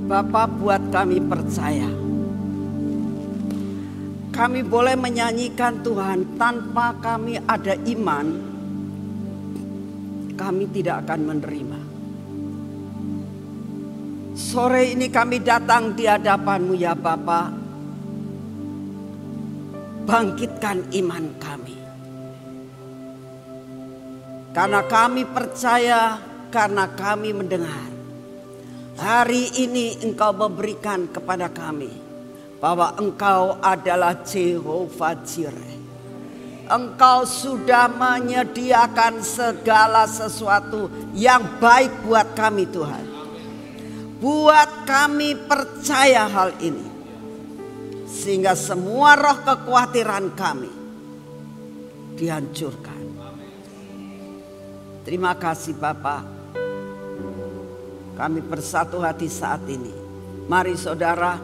Bapa, buat kami percaya. Kami boleh menyanyikan Tuhan, tanpa kami ada iman, kami tidak akan menerima. Sore ini kami datang di hadapan-Mu ya Bapa. Bangkitkan iman kami. Karena kami percaya, karena kami mendengar. Hari ini Engkau memberikan kepada kami bahwa Engkau adalah Jehovah Jireh. Engkau sudah menyediakan segala sesuatu yang baik buat kami Tuhan. Buat kami percaya hal ini. Sehingga semua roh kekhawatiran kami dihancurkan. Terima kasih Bapak. Kami bersatu hati saat ini. Mari saudara,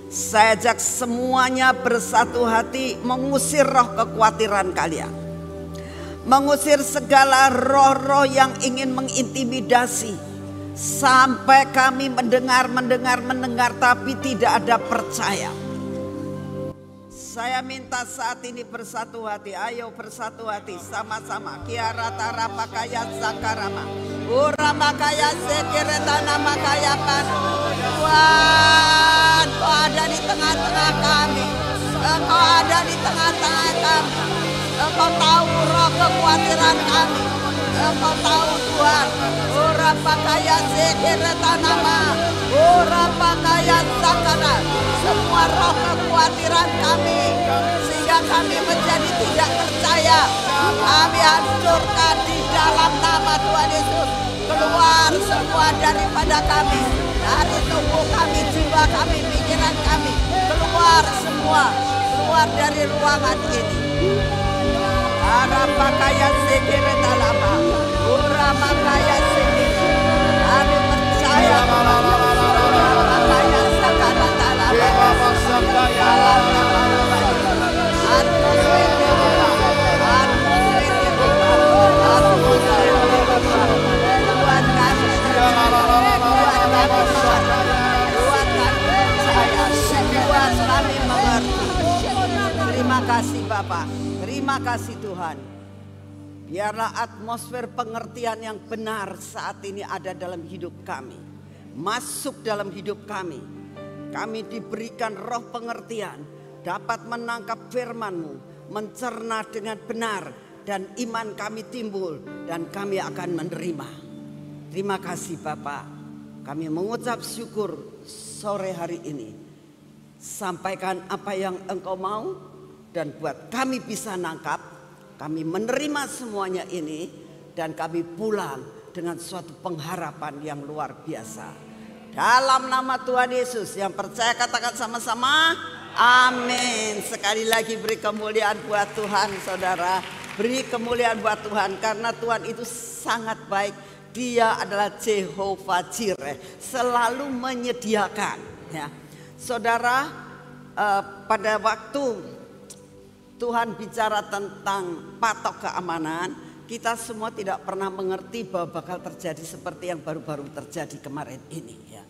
saya ajak semuanya bersatu hati mengusir roh kekhawatiran kalian. Mengusir segala roh-roh yang ingin mengintimidasi. Sampai kami mendengar tapi tidak ada percaya. Saya minta saat ini bersatu hati. Ayo bersatu hati sama-sama. Kiarata rapakaya zakarama. Uramakaya sekiretana makaya pan. Tuhan, Kau ada di tengah-tengah kami. Engkau ada di tengah-tengah kami. Engkau tahu roh kekhawatiran kami. Engkau tahu Tuhan. Urapakaya sekiretanama. Urapakaya zakara. Semua roh kekhawatiran kami, sehingga kami menjadi tidak percaya, kami hancurkan di dalam nama Tuhan Yesus. Keluar semua daripada kami, dari tubuh kami, jiwa kami, pikiran kami. Keluar semua, keluar dari ruangan ini. Arapakaya sekireta lama, uramakaya sekireta. Kami percaya Arapakaya sakarata lama. Terima kasih Bapak, terima kasih Tuhan. Biarlah atmosfer pengertian yang benar saat ini ada dalam hidup kami. Masuk dalam hidup kami. Kami diberikan roh pengertian, dapat menangkap firman-Mu, mencerna dengan benar, dan iman kami timbul, dan kami akan menerima. Terima kasih Bapak. Kami mengucap syukur sore hari ini. Sampaikan apa yang Engkau mau, dan buat kami bisa nangkap, kami menerima semuanya ini, dan kami pulang dengan suatu pengharapan yang luar biasa. Dalam nama Tuhan Yesus, yang percaya katakan sama-sama, amin. Sekali lagi beri kemuliaan buat Tuhan saudara. Beri kemuliaan buat Tuhan, karena Tuhan itu sangat baik. Dia adalah Jehovah Jireh, selalu menyediakan ya. Saudara, pada waktu Tuhan bicara tentang patok keamanan, kita semua tidak pernah mengerti bahwa bakal terjadi seperti yang baru-baru terjadi kemarin ini ya.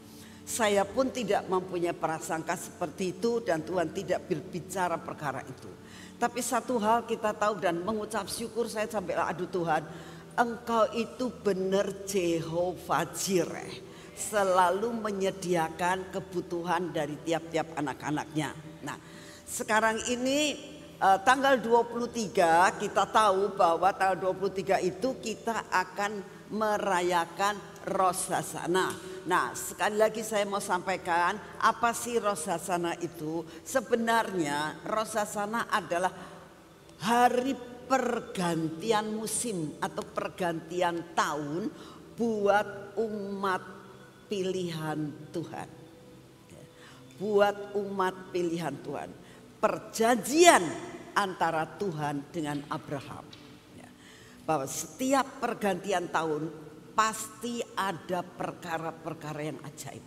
Saya pun tidak mempunyai prasangka seperti itu, dan Tuhan tidak berbicara perkara itu. Tapi satu hal kita tahu dan mengucap syukur, saya sampailah, aduh Tuhan, Engkau itu benar Jehovah Jireh, selalu menyediakan kebutuhan dari tiap-tiap anak-anaknya. Nah, sekarang ini tanggal 23 kita tahu bahwa tanggal 23 itu kita akan merayakan Rosh Hashanah. Nah, sekali lagi saya mau sampaikan, apa sih Rosh Hashanah itu? Sebenarnya Rosh Hashanah adalah hari pergantian musim atau pergantian tahun buat umat pilihan Tuhan. Buat umat pilihan Tuhan. Perjanjian antara Tuhan dengan Abraham. Bahwa setiap pergantian tahun pasti ada perkara-perkara yang ajaib.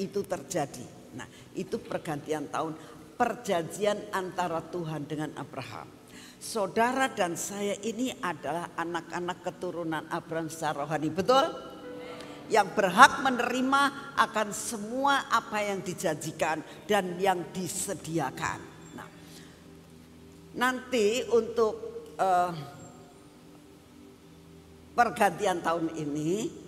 Itu terjadi. Nah, itu pergantian tahun, perjanjian antara Tuhan dengan Abraham. Saudara dan saya ini adalah anak-anak keturunan Abraham secara rohani, betul? yang berhak menerima akan semua apa yang dijanjikan dan yang disediakan. Nah, nanti untuk pergantian tahun ini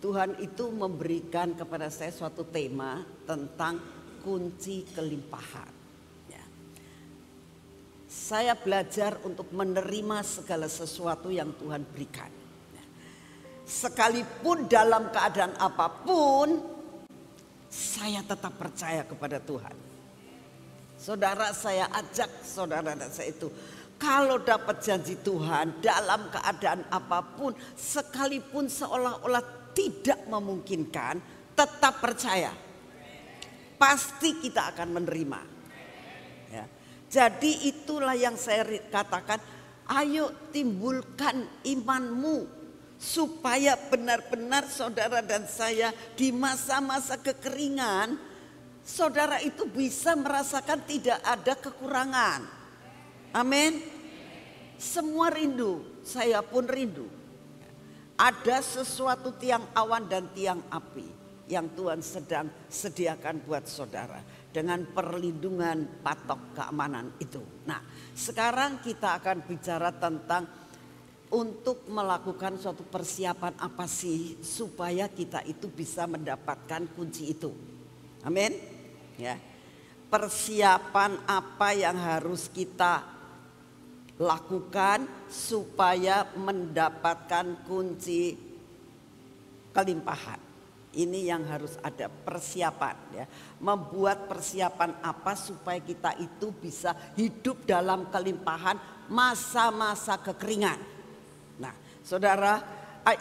Tuhan itu memberikan kepada saya suatu tema tentang kunci kelimpahan. Ya. Saya belajar untuk menerima segala sesuatu yang Tuhan berikan. Ya. Sekalipun dalam keadaan apapun, saya tetap percaya kepada Tuhan. Saudara, saya ajak saudara dan saya itu, kalau dapat janji Tuhan dalam keadaan apapun, sekalipun seolah-olah tidak memungkinkan, tetap percaya. Pasti kita akan menerima. Ya. Jadi itulah yang saya katakan, ayo timbulkan imanmu supaya benar-benar saudara dan saya di masa-masa kekeringan, saudara itu bisa merasakan tidak ada kekurangan. Amin. Semua rindu, saya pun rindu. Ada sesuatu tiang awan dan tiang api yang Tuhan sedang sediakan buat saudara dengan perlindungan patok keamanan itu. Nah, sekarang kita akan bicara tentang untuk melakukan suatu persiapan apa sih supaya kita itu bisa mendapatkan kunci itu. Amin. Ya. Persiapan apa yang harus kita lakukan supaya mendapatkan kunci kelimpahan. Ini yang harus ada persiapan ya. Membuat persiapan apa supaya kita itu bisa hidup dalam kelimpahan masa-masa kekeringan. Nah, saudara,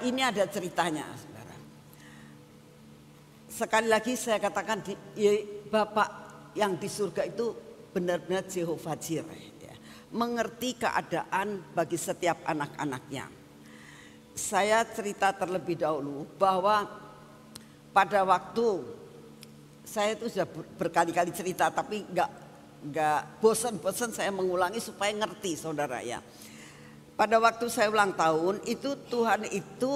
ini ada ceritanya, saudara. Sekali lagi saya katakan Bapak yang di surga itu benar-benar Jehovah Jireh ya. Mengerti keadaan bagi setiap anak-anaknya. Saya cerita terlebih dahulu bahwa pada waktu saya itu sudah berkali-kali cerita, tapi nggak bosan-bosan saya mengulangi supaya ngerti saudara ya. Pada waktu saya ulang tahun itu Tuhan itu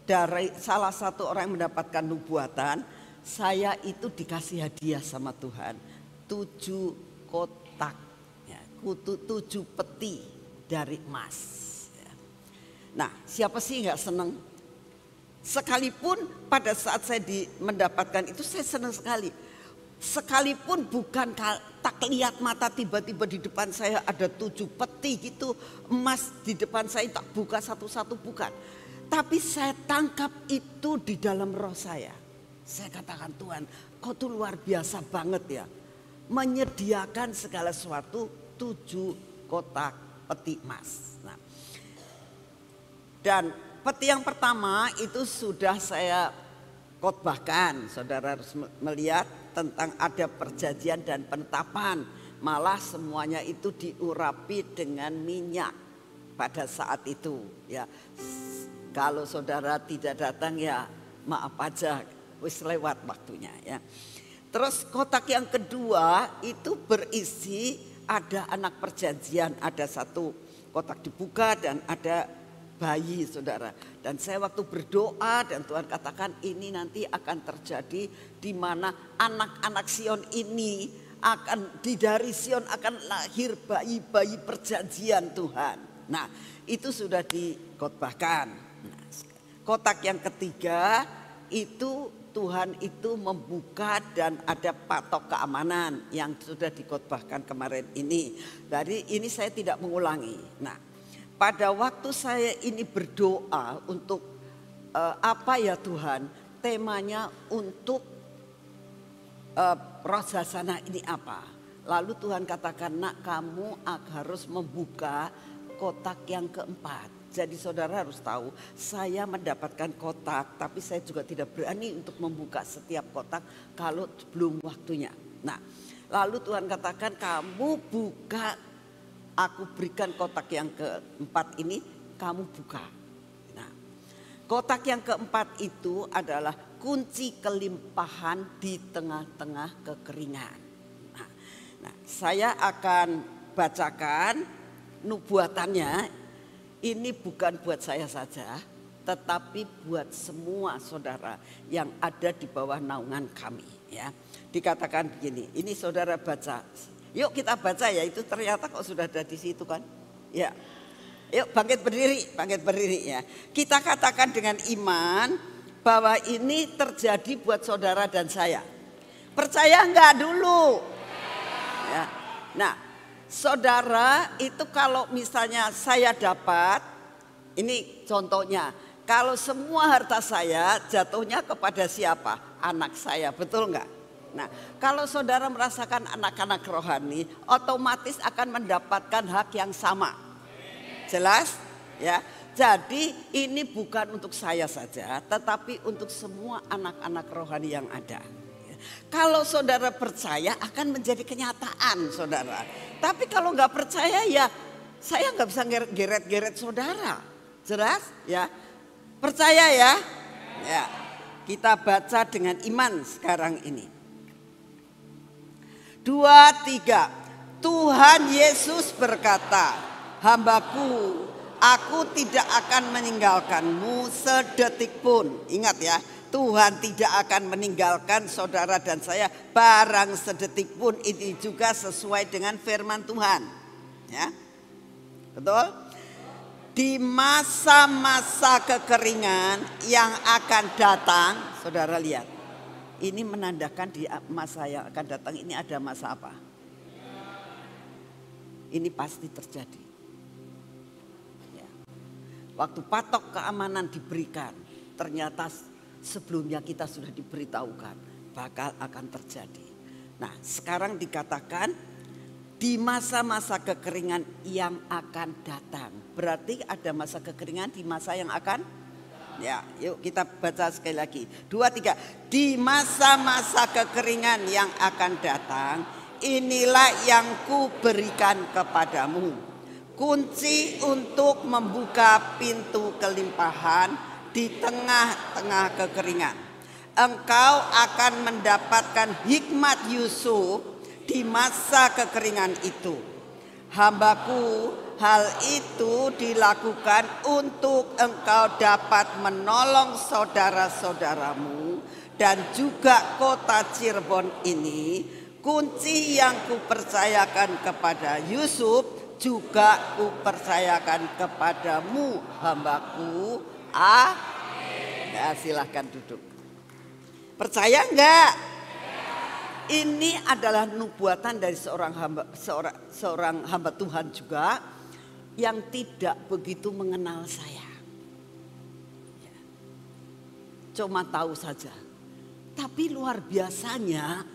dari salah satu orang yang mendapatkan nubuatan, saya itu dikasih hadiah sama Tuhan 7 kotak, ya, 7 peti dari emas. Ya. Nah, siapa sih nggak seneng? Sekalipun pada saat saya mendapatkan itu saya senang sekali. Sekalipun bukan tak lihat mata tiba-tiba di depan saya ada 7 peti gitu emas di depan saya, tak buka satu-satu, bukan. Tapi saya tangkap itu di dalam roh saya. Saya katakan, Tuhan, kau tuh luar biasa banget ya. Menyediakan segala sesuatu 7 kotak peti emas. Nah, dan peti yang pertama itu sudah saya khotbahkan. Saudara harus melihat tentang ada perjanjian dan penetapan. Malah semuanya itu diurapi dengan minyak pada saat itu. Ya, kalau saudara tidak datang ya maaf aja, wis lewat waktunya ya. Terus kotak yang kedua itu berisi ada anak perjanjian, ada 1 kotak dibuka dan ada bayi saudara. Dan saya waktu berdoa dan Tuhan katakan ini nanti akan terjadi di mana anak-anak Sion ini akan dari Sion akan lahir bayi-bayi perjanjian Tuhan. Nah, itu sudah dikhotbahkan. Nah, kotak yang ketiga itu Tuhan itu membuka dan ada patok keamanan yang sudah dikhotbahkan kemarin ini. Jadi ini saya tidak mengulangi. Nah, pada waktu saya ini berdoa untuk apa ya Tuhan, temanya untuk Rosasana ini apa? Lalu Tuhan katakan, nak kamu harus membuka kotak yang keempat. Jadi saudara harus tahu, saya mendapatkan kotak, tapi saya juga tidak berani untuk membuka setiap kotak kalau belum waktunya. Nah, lalu Tuhan katakan kamu buka, aku berikan kotak yang keempat ini, kamu buka. Nah, kotak yang keempat itu adalah kunci kelimpahan di tengah-tengah kekeringan. Nah, saya akan bacakan nubuatannya. Ini bukan buat saya saja, tetapi buat semua saudara yang ada di bawah naungan kami ya. Dikatakan begini, ini saudara baca. Yuk kita baca ya, itu ternyata kok sudah ada di situ kan. Ya. Yuk bangkit berdiri ya. Kita katakan dengan iman bahwa ini terjadi buat saudara dan saya. Percaya enggak dulu? Ya. Nah, saudara itu kalau misalnya saya dapat, ini contohnya, kalau semua harta saya jatuhnya kepada siapa? Anak saya, betul enggak? Nah, kalau saudara merasakan anak-anak rohani, otomatis akan mendapatkan hak yang sama. Jelas? Ya. Jadi ini bukan untuk saya saja, tetapi untuk semua anak-anak rohani yang ada. Kalau saudara percaya akan menjadi kenyataan saudara. Tapi kalau nggak percaya ya saya nggak bisa geret-geret saudara. Jelas ya? Percaya ya? Ya. Kita baca dengan iman sekarang ini. 2, 3. Tuhan Yesus berkata, hambaku, aku tidak akan meninggalkanmu sedetik pun. Ingat ya, Tuhan tidak akan meninggalkan saudara dan saya barang sedetik pun. Ini juga sesuai dengan firman Tuhan. Ya, betul? Di masa-masa kekeringan yang akan datang, saudara lihat. Ini menandakan di masa yang akan datang ini ada masa apa? Ini pasti terjadi. Ya. Waktu patok keamanan diberikan, ternyata sebelumnya kita sudah diberitahukan bakal akan terjadi. Nah, sekarang dikatakan di masa-masa kekeringan yang akan datang. Berarti ada masa kekeringan di masa yang akan. Ya, yuk kita baca sekali lagi. 2, 3. Di masa-masa kekeringan yang akan datang, inilah yang kuberikan kepadamu. Kunci untuk membuka pintu kelimpahan di tengah-tengah kekeringan. Engkau akan mendapatkan hikmat Yusuf di masa kekeringan itu. Hambaku, hal itu dilakukan untuk engkau dapat menolong saudara-saudaramu dan juga kota Cirebon ini. Kunci yang kupercayakan kepada Yusuf juga kupercayakan kepadamu, hambaku. Ya, silahkan duduk. Percaya enggak? Ini adalah nubuatan dari seorang hamba Tuhan juga yang tidak begitu mengenal saya. Cuma tahu saja. Tapi luar biasanya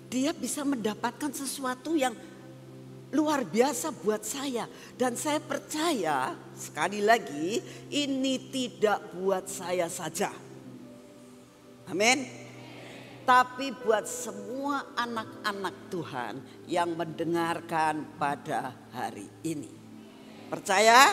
dia bisa mendapatkan sesuatu yang luar biasa buat saya. Dan saya percaya sekali lagi ini tidak buat saya saja. Amin. Tapi buat semua anak-anak Tuhan yang mendengarkan pada hari ini. Percaya?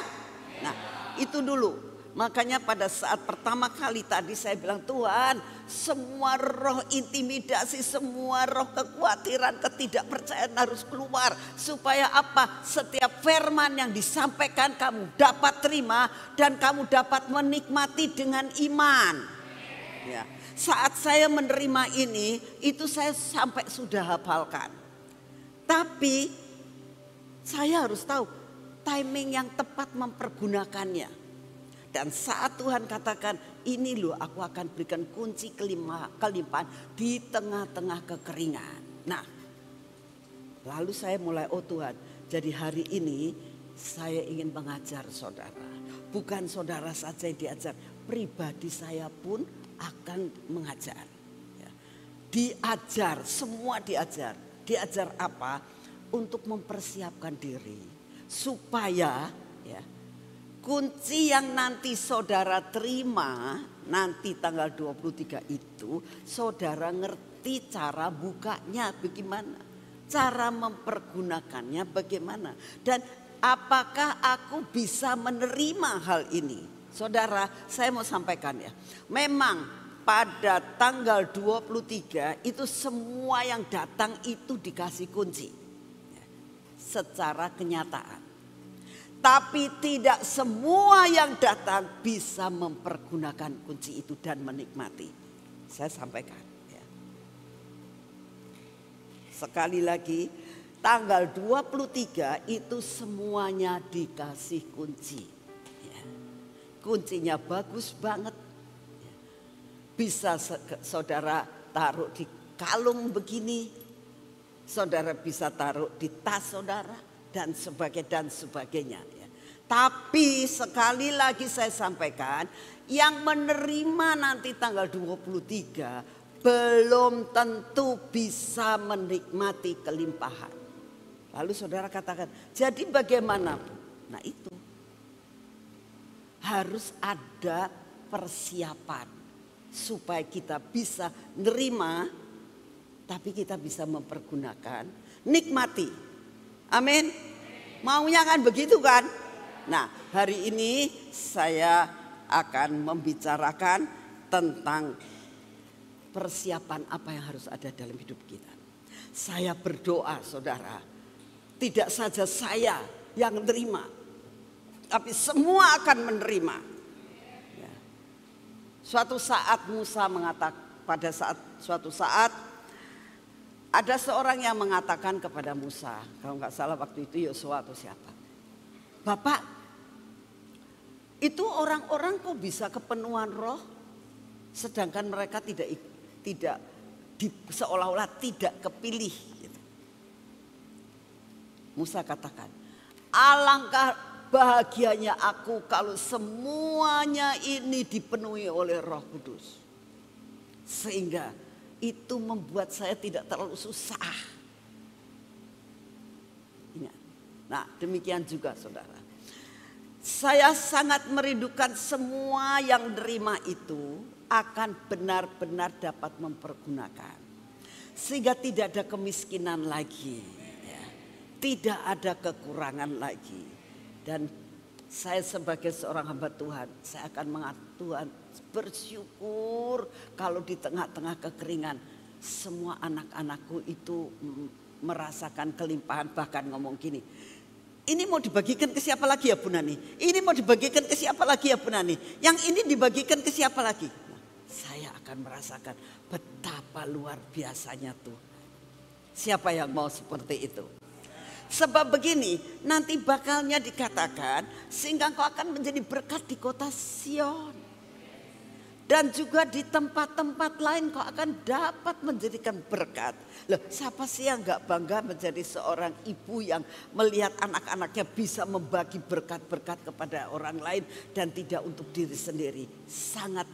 Nah, itu dulu. Makanya pada saat pertama kali tadi saya bilang, Tuhan, semua roh intimidasi, semua roh kekhawatiran, ketidakpercayaan harus keluar. Supaya apa? Setiap firman yang disampaikan kamu dapat terima dan kamu dapat menikmati dengan iman. Ya. Saat saya menerima ini, itu saya sampai sudah hafalkan. Tapi saya harus tahu timing yang tepat mempergunakannya. Dan saat Tuhan katakan, ini loh aku akan berikan kunci kelimpahan di tengah-tengah kekeringan. Nah, lalu saya mulai, oh Tuhan, jadi hari ini saya ingin mengajar saudara. Bukan saudara saja yang diajar, pribadi saya pun akan mengajar. Diajar, semua diajar. Diajar apa? Untuk mempersiapkan diri. Supaya ya, kunci yang nanti saudara terima nanti tanggal 23 itu, saudara ngerti cara bukanya bagaimana, cara mempergunakannya bagaimana, dan apakah aku bisa menerima hal ini. Saudara, saya mau sampaikan ya, memang pada tanggal 23 itu semua yang datang itu dikasih kunci secara kenyataan. Tapi tidak semua yang datang bisa mempergunakan kunci itu dan menikmati. Saya sampaikan. Ya. Sekali lagi, tanggal 23 itu semuanya dikasih kunci. Ya. Kuncinya bagus banget. Ya. Bisa saudara taruh di kalung begini. Saudara bisa taruh di tas saudara dan sebagainya. Ya. Tapi sekali lagi saya sampaikan, yang menerima nanti tanggal 23 belum tentu bisa menikmati kelimpahan. Lalu saudara katakan, jadi bagaimana? Nah itu harus ada persiapan supaya kita bisa nerima, tapi kita bisa mempergunakan, nikmati. Amin. Maunya kan begitu kan? Nah, hari ini saya akan membicarakan tentang persiapan apa yang harus ada dalam hidup kita. Saya berdoa saudara, tidak saja saya yang menerima, tapi semua akan menerima. Ya. Suatu saat Musa mengatakan, suatu saat ada seorang yang mengatakan kepada Musa, kalau nggak salah waktu itu Yosua atau siapa, Bapak, itu orang-orang kok bisa kepenuhan roh, sedangkan mereka tidak seolah-olah tidak kepilih. Gitu. Musa katakan, alangkah bahagianya aku kalau semuanya ini dipenuhi oleh Roh Kudus, sehingga itu membuat saya tidak terlalu susah. Nah, demikian juga saudara. Saya sangat merindukan semua yang nerima itu akan benar-benar dapat mempergunakan. Sehingga tidak ada kemiskinan lagi. Ya. Tidak ada kekurangan lagi. Dan saya sebagai seorang hamba Tuhan, saya akan mengatakan Tuhan bersyukur kalau di tengah-tengah kekeringan semua anak-anakku itu merasakan kelimpahan, bahkan ngomong gini, ini mau dibagikan ke siapa lagi ya Bu Nani? Ini mau dibagikan ke siapa lagi ya Bu Nani? Yang ini dibagikan ke siapa lagi? Nah, saya akan merasakan betapa luar biasanya tuh. Siapa yang mau seperti itu? Sebab begini, nanti bakalnya dikatakan sehingga engkau akan menjadi berkat di kota Sion. Dan juga di tempat-tempat lain kau akan dapat menjadikan berkat. Loh, siapa sih yang gak bangga menjadi seorang ibu yang melihat anak-anaknya bisa membagi berkat-berkat kepada orang lain dan tidak untuk diri sendiri. Sangat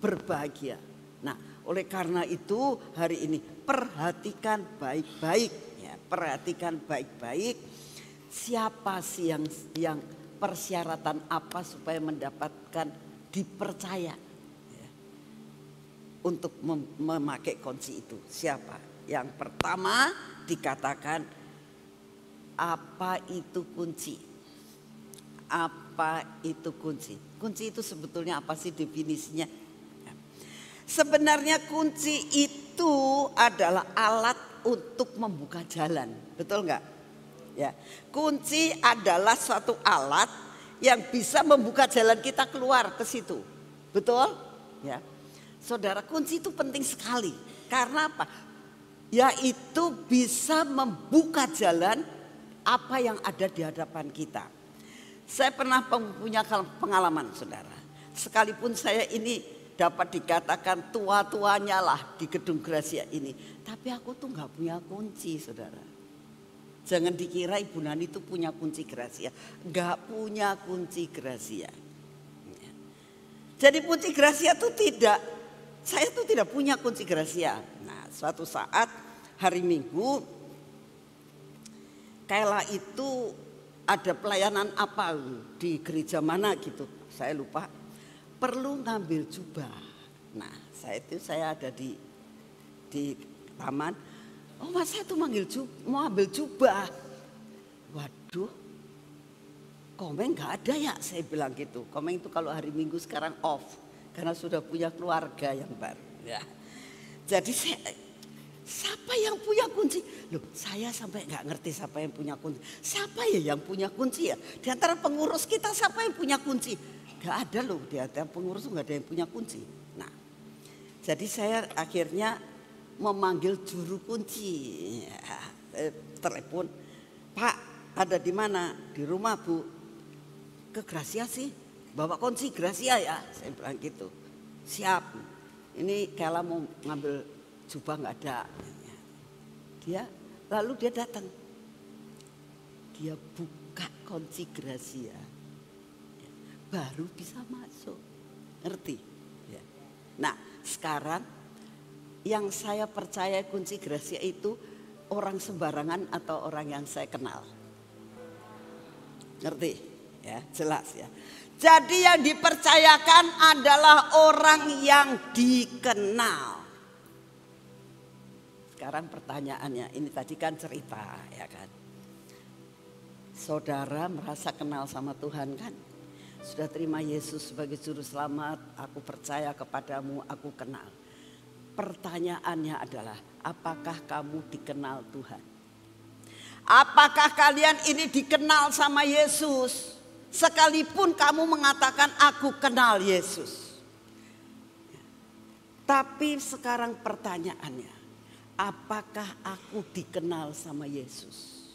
berbahagia. Nah, oleh karena itu hari ini perhatikan baik-baik. Ya, perhatikan baik-baik. Siapa sih yang persyaratan apa supaya mendapatkan dipercaya untuk memakai kunci itu? Siapa? Yang pertama dikatakan, apa itu kunci? Apa itu kunci? Kunci itu sebetulnya apa sih definisinya? Sebenarnya kunci itu adalah alat untuk membuka jalan. Betul nggak? Ya. Kunci adalah suatu alat yang bisa membuka jalan kita keluar ke situ. Betul? Ya. Saudara, kunci itu penting sekali. Karena apa? Yaitu bisa membuka jalan apa yang ada di hadapan kita. Saya pernah punya pengalaman saudara. Sekalipun saya ini dapat dikatakan tua-tuanya lah di gedung Gracia ini. Tapi aku tuh gak punya kunci saudara. Jangan dikira Ibu Nani itu punya kunci Gracia. Gak punya kunci Gracia. Jadi kunci Gracia itu tidak. Saya tuh tidak punya kunci Gracia. Nah, suatu saat hari Minggu, kala itu ada pelayanan apa di gereja mana gitu, saya lupa. Perlu ngambil jubah. Nah, saya ada di taman. Oh, mas saya tuh mau ambil jubah. Waduh, Komeng nggak ada ya, saya bilang gitu. Komeng itu kalau hari Minggu sekarang off. Karena sudah punya keluarga yang baru. Ya. Jadi Siapa yang punya kunci? Loh, saya sampai nggak ngerti siapa yang punya kunci. Siapa ya yang punya kunci ya? Di antara pengurus kita siapa yang punya kunci? Gak ada loh, di antara pengurus nggak ada yang punya kunci. Nah, jadi saya akhirnya memanggil juru kunci. Ya, telepon, Pak, ada di mana? Di rumah Bu. Ke Gracia sih, bawa kunci Gracia ya. Saya bilang gitu. Siap. Ini Kela mau ngambil jubah nggak ada. Lalu dia datang. Dia buka kunci Gracia. Baru bisa masuk. Ngerti? Ya. Nah, sekarang yang saya percaya kunci Gracia itu orang sembarangan atau orang yang saya kenal. Ngerti? Ya, jelas ya. Jadi yang dipercayakan adalah orang yang dikenal. Sekarang pertanyaannya, ini tadi kan cerita ya kan. Saudara merasa kenal sama Tuhan kan? Sudah terima Yesus sebagai juru selamat, aku percaya kepadamu, aku kenal. Pertanyaannya adalah, apakah kamu dikenal Tuhan? Apakah kalian ini dikenal sama Yesus? Sekalipun kamu mengatakan aku kenal Yesus. Tapi sekarang pertanyaannya, apakah aku dikenal sama Yesus?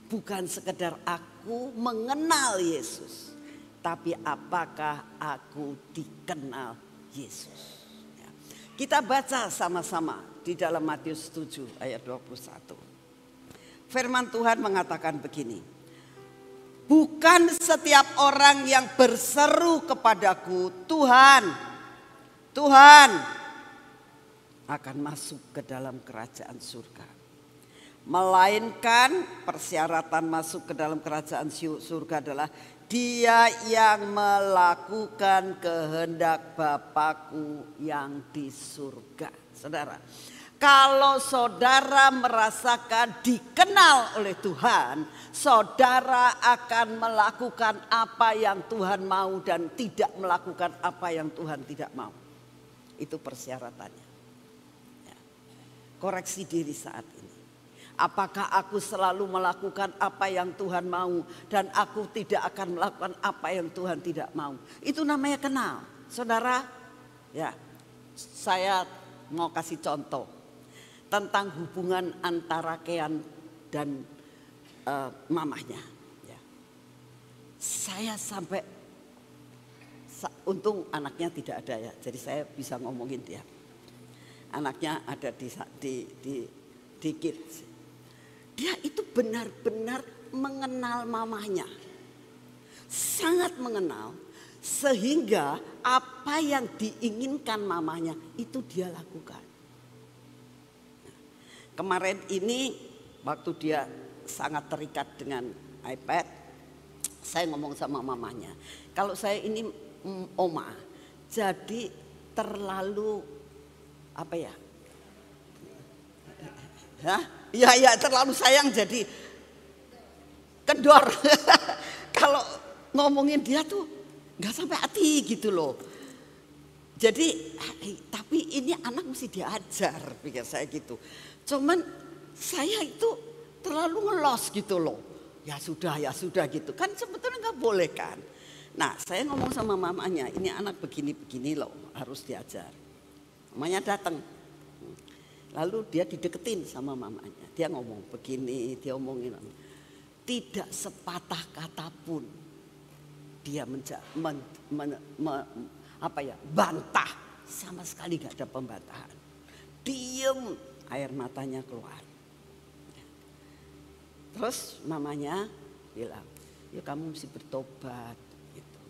Bukan sekedar aku mengenal Yesus, tapi apakah aku dikenal Yesus? Ya. Kita baca sama-sama di dalam Matius 7 ayat 21. Firman Tuhan mengatakan begini. Bukan setiap orang yang berseru kepadaku, Tuhan, Tuhan, akan masuk ke dalam kerajaan surga. Melainkan persyaratan masuk ke dalam kerajaan surga adalah dia yang melakukan kehendak Bapakku yang di surga. Saudara, kalau saudara merasakan dikenal oleh Tuhan, saudara akan melakukan apa yang Tuhan mau dan tidak melakukan apa yang Tuhan tidak mau. Itu persyaratannya. Ya. Koreksi diri saat ini. Apakah aku selalu melakukan apa yang Tuhan mau dan aku tidak akan melakukan apa yang Tuhan tidak mau? Itu namanya kenal. Saudara, ya, saya mau kasih contoh tentang hubungan antara Kean dan mamahnya. Ya. Saya sampai, untung anaknya tidak ada ya, jadi saya bisa ngomongin dia. Anaknya ada di kids. Dia itu benar-benar mengenal mamahnya, sangat mengenal, sehingga apa yang diinginkan mamahnya itu dia lakukan. Kemarin ini waktu dia sangat terikat dengan iPad, saya ngomong sama mamanya, kalau saya ini oma, jadi terlalu apa ya? Ya terlalu sayang jadi kendor. Kalau ngomongin dia tuh nggak sampai hati gitu loh. Jadi tapi ini anak mesti diajar, pikir saya gitu. Cuman saya itu terlalu ngelos gitu loh. Ya sudah gitu. Kan sebetulnya nggak boleh kan. Nah saya ngomong sama mamanya, ini anak begini-begini loh, harus diajar. Mamanya datang. Lalu dia dideketin sama mamanya. Dia ngomong begini, dia omongin. Tidak sepatah kata pun dia bantah. Sama sekali gak ada pembantahan. Diem, air matanya keluar. Terus mamanya bilang, ya kamu mesti bertobat gitu.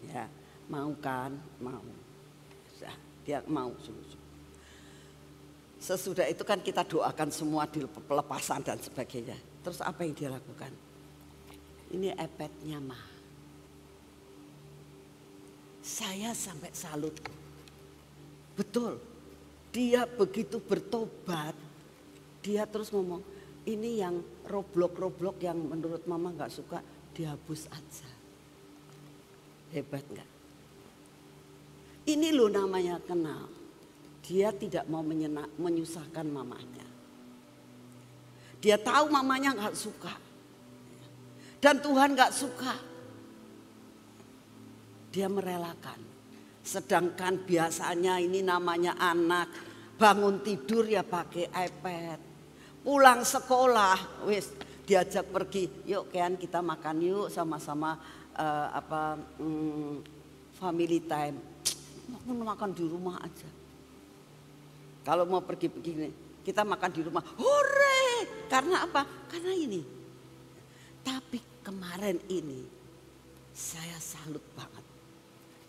Ya, mau kan? Mau. Dia mau sungguh-sungguh. Sesudah itu kan kita doakan semua di pelepasan dan sebagainya. Terus apa yang dia lakukan? Ini iPad-nya mah. Saya sampai salut. Betul, dia begitu bertobat, dia terus ngomong, ini yang Roblox yang menurut mama gak suka, dihapus aja. Hebat gak? Ini loh namanya kenal. Dia tidak mau menyusahkan mamanya. Dia tahu mamanya nggak suka. Dan Tuhan nggak suka. Dia merelakan. Sedangkan biasanya ini namanya anak bangun tidur ya pakai iPad. Pulang sekolah, wis diajak pergi, yuk Kean kita makan yuk sama-sama family time. Mau makan di rumah aja. Kalau mau pergi begini, kita makan di rumah. Hore! Karena apa? Karena ini. Tapi kemarin ini saya salut banget.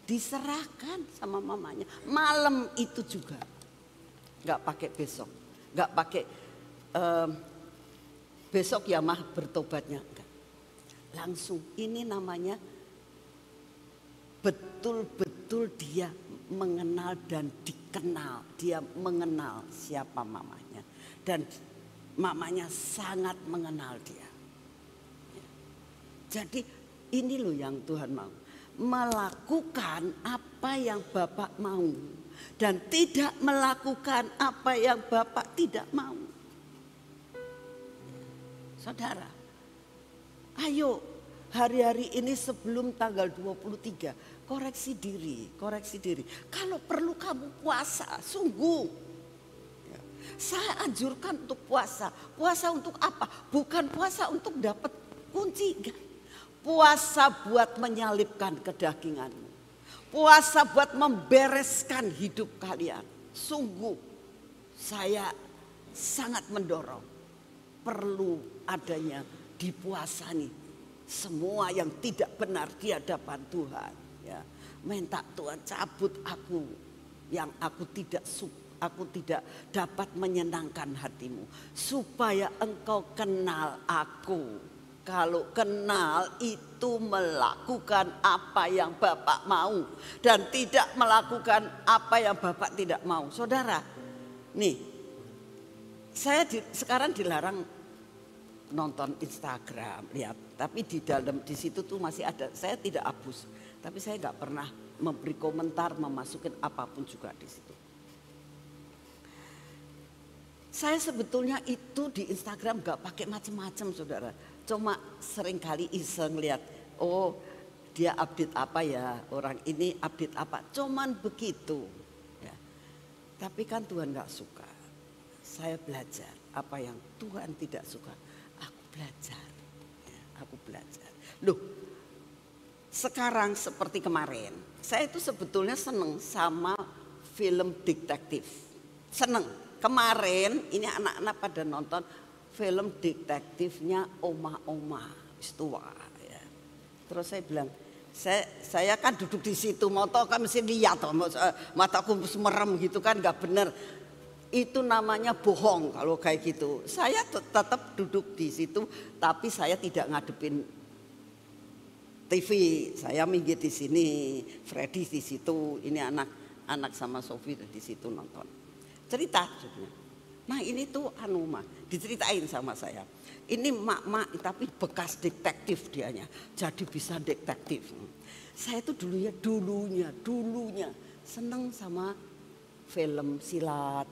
Diserahkan sama mamanya. Malam itu juga. Gak pakai besok. Gak pakai besok ya mah bertobatnya. Enggak. Langsung ini namanya betul-betul dia mengenal dan dikenal. Dia mengenal siapa mamanya. Dan mamanya sangat mengenal dia. Jadi ini loh yang Tuhan mau. Melakukan apa yang Bapak mau. Dan tidak melakukan apa yang Bapak tidak mau. Saudara, ayo hari-hari ini sebelum tanggal 23 koreksi diri. Kalau perlu kamu puasa, sungguh. Saya anjurkan untuk puasa. Puasa untuk apa? Bukan puasa untuk dapat kunci. Puasa buat menyalibkan kedaginganmu. Puasa buat membereskan hidup kalian. Sungguh saya sangat mendorong. Perlu adanya dipuasani semua yang tidak benar di hadapan Tuhan. Ya, minta Tuhan cabut aku yang aku tidak dapat menyenangkan hatimu, supaya engkau kenal aku. Kalau kenal itu melakukan apa yang Bapak mau dan tidak melakukan apa yang Bapak tidak mau. Saudara, nih saya sekarang dilarang nonton Instagram, lihat. Tapi di situ tuh masih ada. Saya tidak hapus, tapi saya nggak pernah memberi komentar, memasukin apapun juga di situ. Saya sebetulnya itu di Instagram nggak pakai macam-macam, saudara. Cuma seringkali iseng lihat, oh dia update apa ya, orang ini update apa. Cuman begitu. Ya. Tapi kan Tuhan nggak suka. Saya belajar apa yang Tuhan tidak suka. Aku belajar. Ya, aku belajar. Loh, sekarang seperti kemarin. Saya itu sebetulnya seneng sama film detektif. Seneng. Kemarin ini anak-anak pada nonton film detektifnya Oma-Oma tua ya. Terus saya bilang, saya kan duduk di situ, mau tau kan mesti lihat, mataku merem gitu kan, nggak bener. Itu namanya bohong kalau kayak gitu. Saya tetap duduk di situ, tapi saya tidak ngadepin TV. Saya minggir di sini, Freddy di situ, ini anak sama Sofi di situ nonton. Cerita, nah ini tuh diceritain sama saya. Ini mak tapi bekas detektif dianya, jadi bisa detektif. Saya tuh dulunya seneng sama film silat,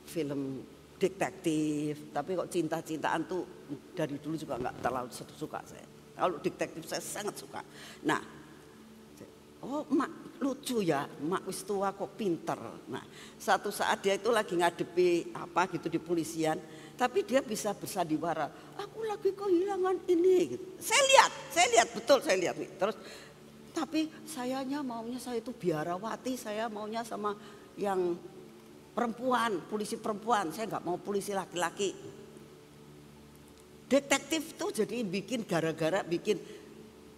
film detektif. Tapi kok cinta-cintaan tuh dari dulu juga nggak terlalu suka saya. Kalau detektif saya sangat suka. Nah, oh mak lucu ya, mak wis tua kok pinter. Nah, satu saat dia itu lagi ngadepi apa gitu di polisian, tapi dia bisa bersandiwara. Aku lagi kehilangan ini. Gitu. Saya lihat betul saya lihat nih. Terus, tapi maunya saya itu biarawati, saya maunya sama yang perempuan, polisi perempuan. Saya nggak mau polisi laki-laki. Detektif tuh jadi gara-gara bikin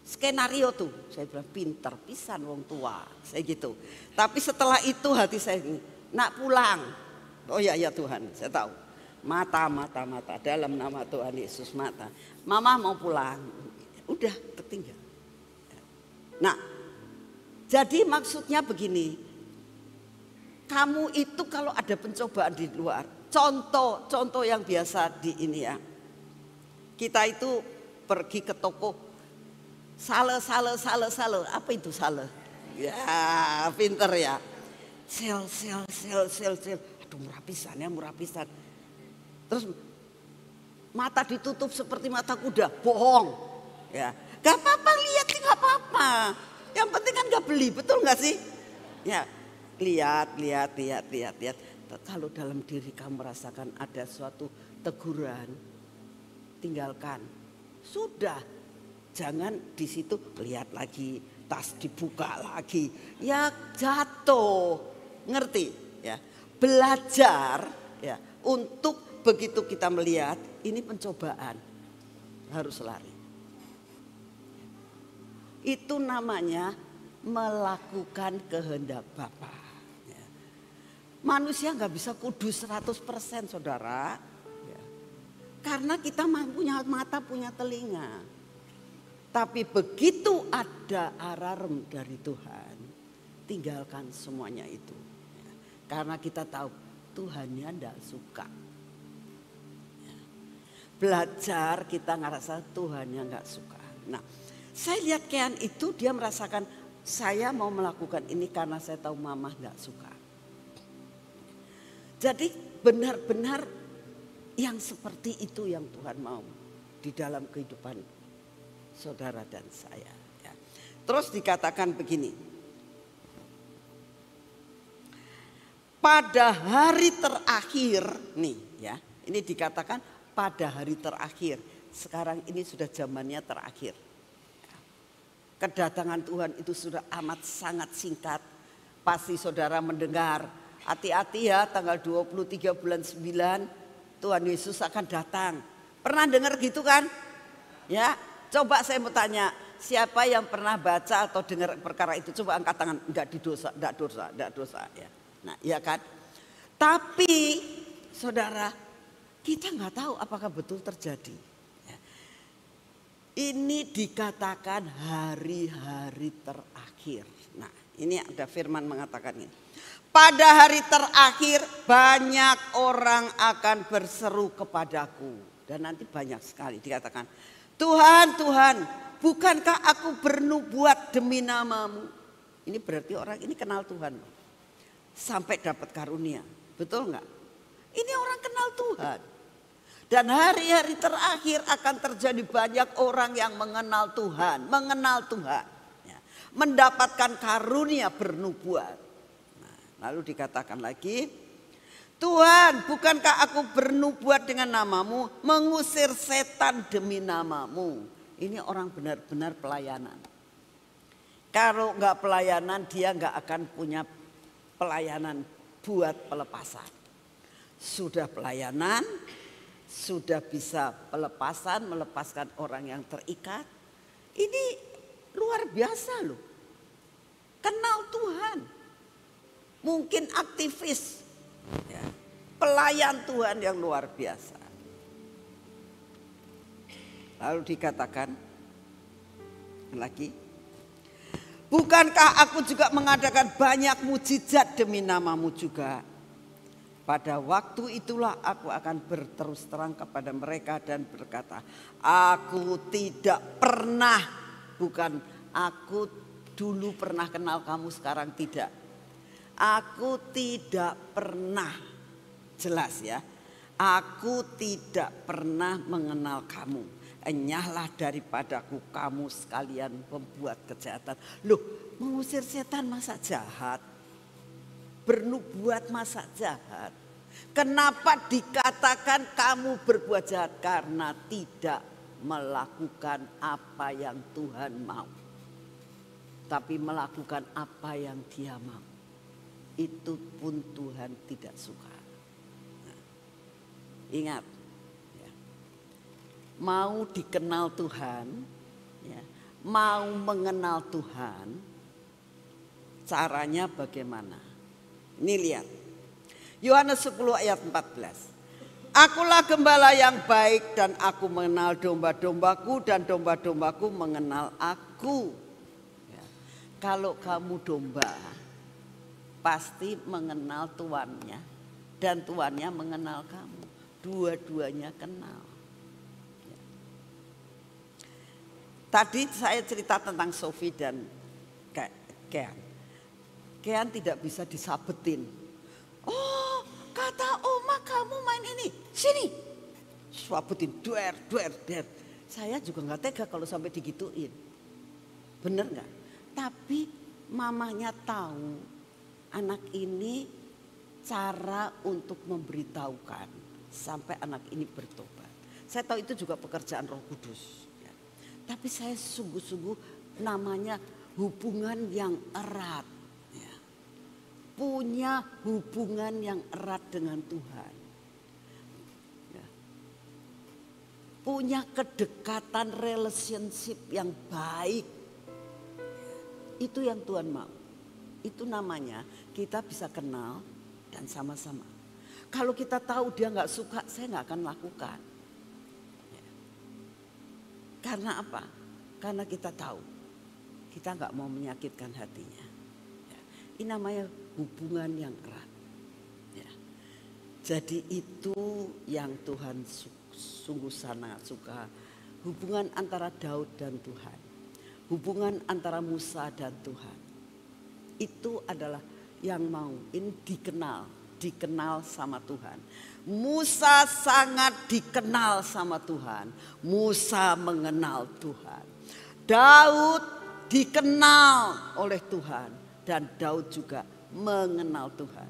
skenario tuh, saya bilang pinter pisan wong tua, saya gitu. Tapi setelah itu hati saya ini, nak pulang. Oh ya Tuhan, saya tahu. Mata dalam nama Tuhan Yesus mata. Mama mau pulang, udah tertinggal. Nah, jadi maksudnya begini, kamu itu kalau ada pencobaan di luar, contoh yang biasa di ini ya, kita itu pergi ke toko. Sale, apa itu sale? Ya, pinter ya. Sel. Aduh murah pisan. Terus Mata ditutup seperti mata kuda, bohong. Ya, gak apa-apa lihat sih gak apa-apa. Yang penting kan gak beli, betul gak sih? Ya, lihat. Kalau dalam diri kamu merasakan ada suatu teguran, tinggalkan. Sudah, jangan di situ lihat lagi, tas dibuka lagi, ya jatuh, ngerti? Ya, belajar ya untuk begitu kita melihat ini pencobaan harus lari. Itu namanya melakukan kehendak Bapa. Ya. Manusia nggak bisa kudus 100% saudara. Ya. Karena kita punya mata, punya telinga. Tapi begitu ada alarm dari Tuhan, tinggalkan semuanya itu. Ya. Karena kita tahu Tuhannya tidak suka. Ya. Belajar kita ngerasa Tuhannya nggak suka. Nah, saya lihat Kean itu dia merasakan saya mau melakukan ini karena saya tahu mama nggak suka. Jadi benar-benar yang seperti itu yang Tuhan mau di dalam kehidupan saudara dan saya. Ya. Terus dikatakan begini. Pada hari terakhir nih ya. Ini dikatakan pada hari terakhir. Sekarang ini sudah zamannya terakhir. Kedatangan Tuhan itu sudah amat sangat singkat. Pasti saudara mendengar. Hati-hati ya tanggal 23 bulan 9 Tuhan Yesus akan datang. Pernah dengar gitu kan? Ya. Coba saya mau tanya, siapa yang pernah baca atau dengar perkara itu? Coba angkat tangan, enggak dosa ya. Nah, iya kan? Tapi saudara, kita nggak tahu apakah betul terjadi. Ya. Ini dikatakan hari-hari terakhir. Nah, ini ada firman mengatakan ini. Pada hari terakhir banyak orang akan berseru kepadaku. Dan nanti banyak sekali dikatakan, Tuhan, Tuhan, bukankah aku bernubuat demi namamu? Ini berarti orang ini kenal Tuhan. Sampai dapat karunia. Betul enggak? Ini orang kenal Tuhan. Dan hari-hari terakhir akan terjadi banyak orang yang mengenal Tuhan. Mengenal Tuhan. Ya, mendapatkan karunia bernubuat. Nah, lalu dikatakan lagi. Tuhan, bukankah aku bernubuat dengan namamu, mengusir setan demi namamu. Ini orang benar-benar pelayanan. Kalau enggak pelayanan, dia enggak akan punya pelayanan buat pelepasan. Sudah pelayanan, sudah bisa pelepasan, melepaskan orang yang terikat. Ini luar biasa loh. Kenal Tuhan. Mungkin aktivis. Ya, pelayan Tuhan yang luar biasa. Lalu dikatakan lagi, bukankah aku juga mengadakan banyak mujizat demi namamu juga? Pada waktu itulah aku akan berterus terang kepada mereka dan berkata, aku tidak pernah, bukan aku dulu pernah kenal kamu sekarang tidak. Aku tidak pernah, jelas ya, aku tidak pernah mengenal kamu. Enyahlah daripadaku kamu sekalian pembuat kejahatan. Loh, mengusir setan masa jahat? Bernubuat masa jahat? Kenapa dikatakan kamu berbuat jahat? Karena tidak melakukan apa yang Tuhan mau. Tapi melakukan apa yang Dia mau. Itu pun Tuhan tidak suka. Nah, ingat, ya, mau dikenal Tuhan, ya, mau mengenal Tuhan, caranya bagaimana? Ini lihat, Yohanes 10 ayat 14. Akulah gembala yang baik dan aku mengenal domba-dombaku dan domba-dombaku mengenal aku. Ya, kalau kamu domba, pasti mengenal tuannya dan tuannya mengenal kamu. Dua-duanya kenal. Ya. Tadi saya cerita tentang Sophie dan Kean. Kean tidak bisa disabetin. Oh, kata Oma kamu main ini. Sini. swabutin, duer. Saya juga nggak tega kalau sampai digituin. Bener nggak? Tapi mamanya tahu anak ini cara untuk memberitahukan sampai anak ini bertobat. Saya tahu itu juga pekerjaan Roh Kudus. Ya. Tapi saya sungguh-sungguh namanya hubungan yang erat. Ya. Punya hubungan yang erat dengan Tuhan. Ya. Punya kedekatan relationship yang baik. Ya. Itu yang Tuhan mau. Itu namanya kita bisa kenal dan sama-sama. Kalau kita tahu dia nggak suka, saya nggak akan lakukan. Ya. Karena apa? Karena kita tahu kita nggak mau menyakitkan hatinya. Ya. Ini namanya hubungan yang erat. Ya. Jadi itu yang Tuhan sungguh sangat suka. Hubungan antara Daud dan Tuhan. Hubungan antara Musa dan Tuhan. Itu adalah yang mau ini dikenal sama Tuhan. Musa sangat dikenal sama Tuhan. Musa mengenal Tuhan. Daud dikenal oleh Tuhan dan Daud juga mengenal Tuhan.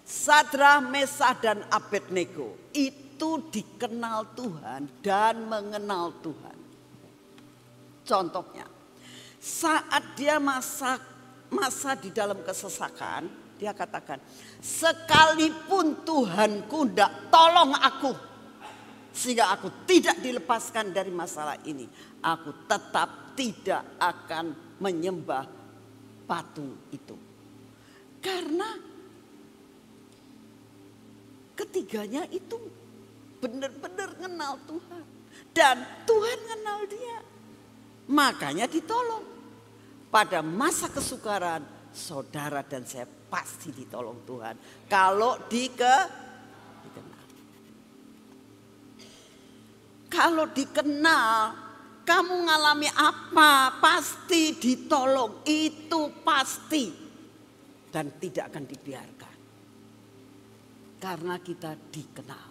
Sadrah, Mesah dan Abednego itu dikenal Tuhan dan mengenal Tuhan. Contohnya, saat dia masa di dalam kesesakan, dia katakan, sekalipun Tuhanku tidak tolong aku, sehingga aku tidak dilepaskan dari masalah ini, aku tetap tidak akan menyembah patung itu. Karena ketiganya itu benar-benar kenal Tuhan. Dan Tuhan kenal dia. Makanya ditolong. Pada masa kesukaran, saudara dan saya pasti ditolong Tuhan. Kalau dikenal. Kalau dikenal, kamu ngalami apa? Pasti ditolong. Itu pasti. Dan tidak akan dibiarkan. Karena kita dikenal.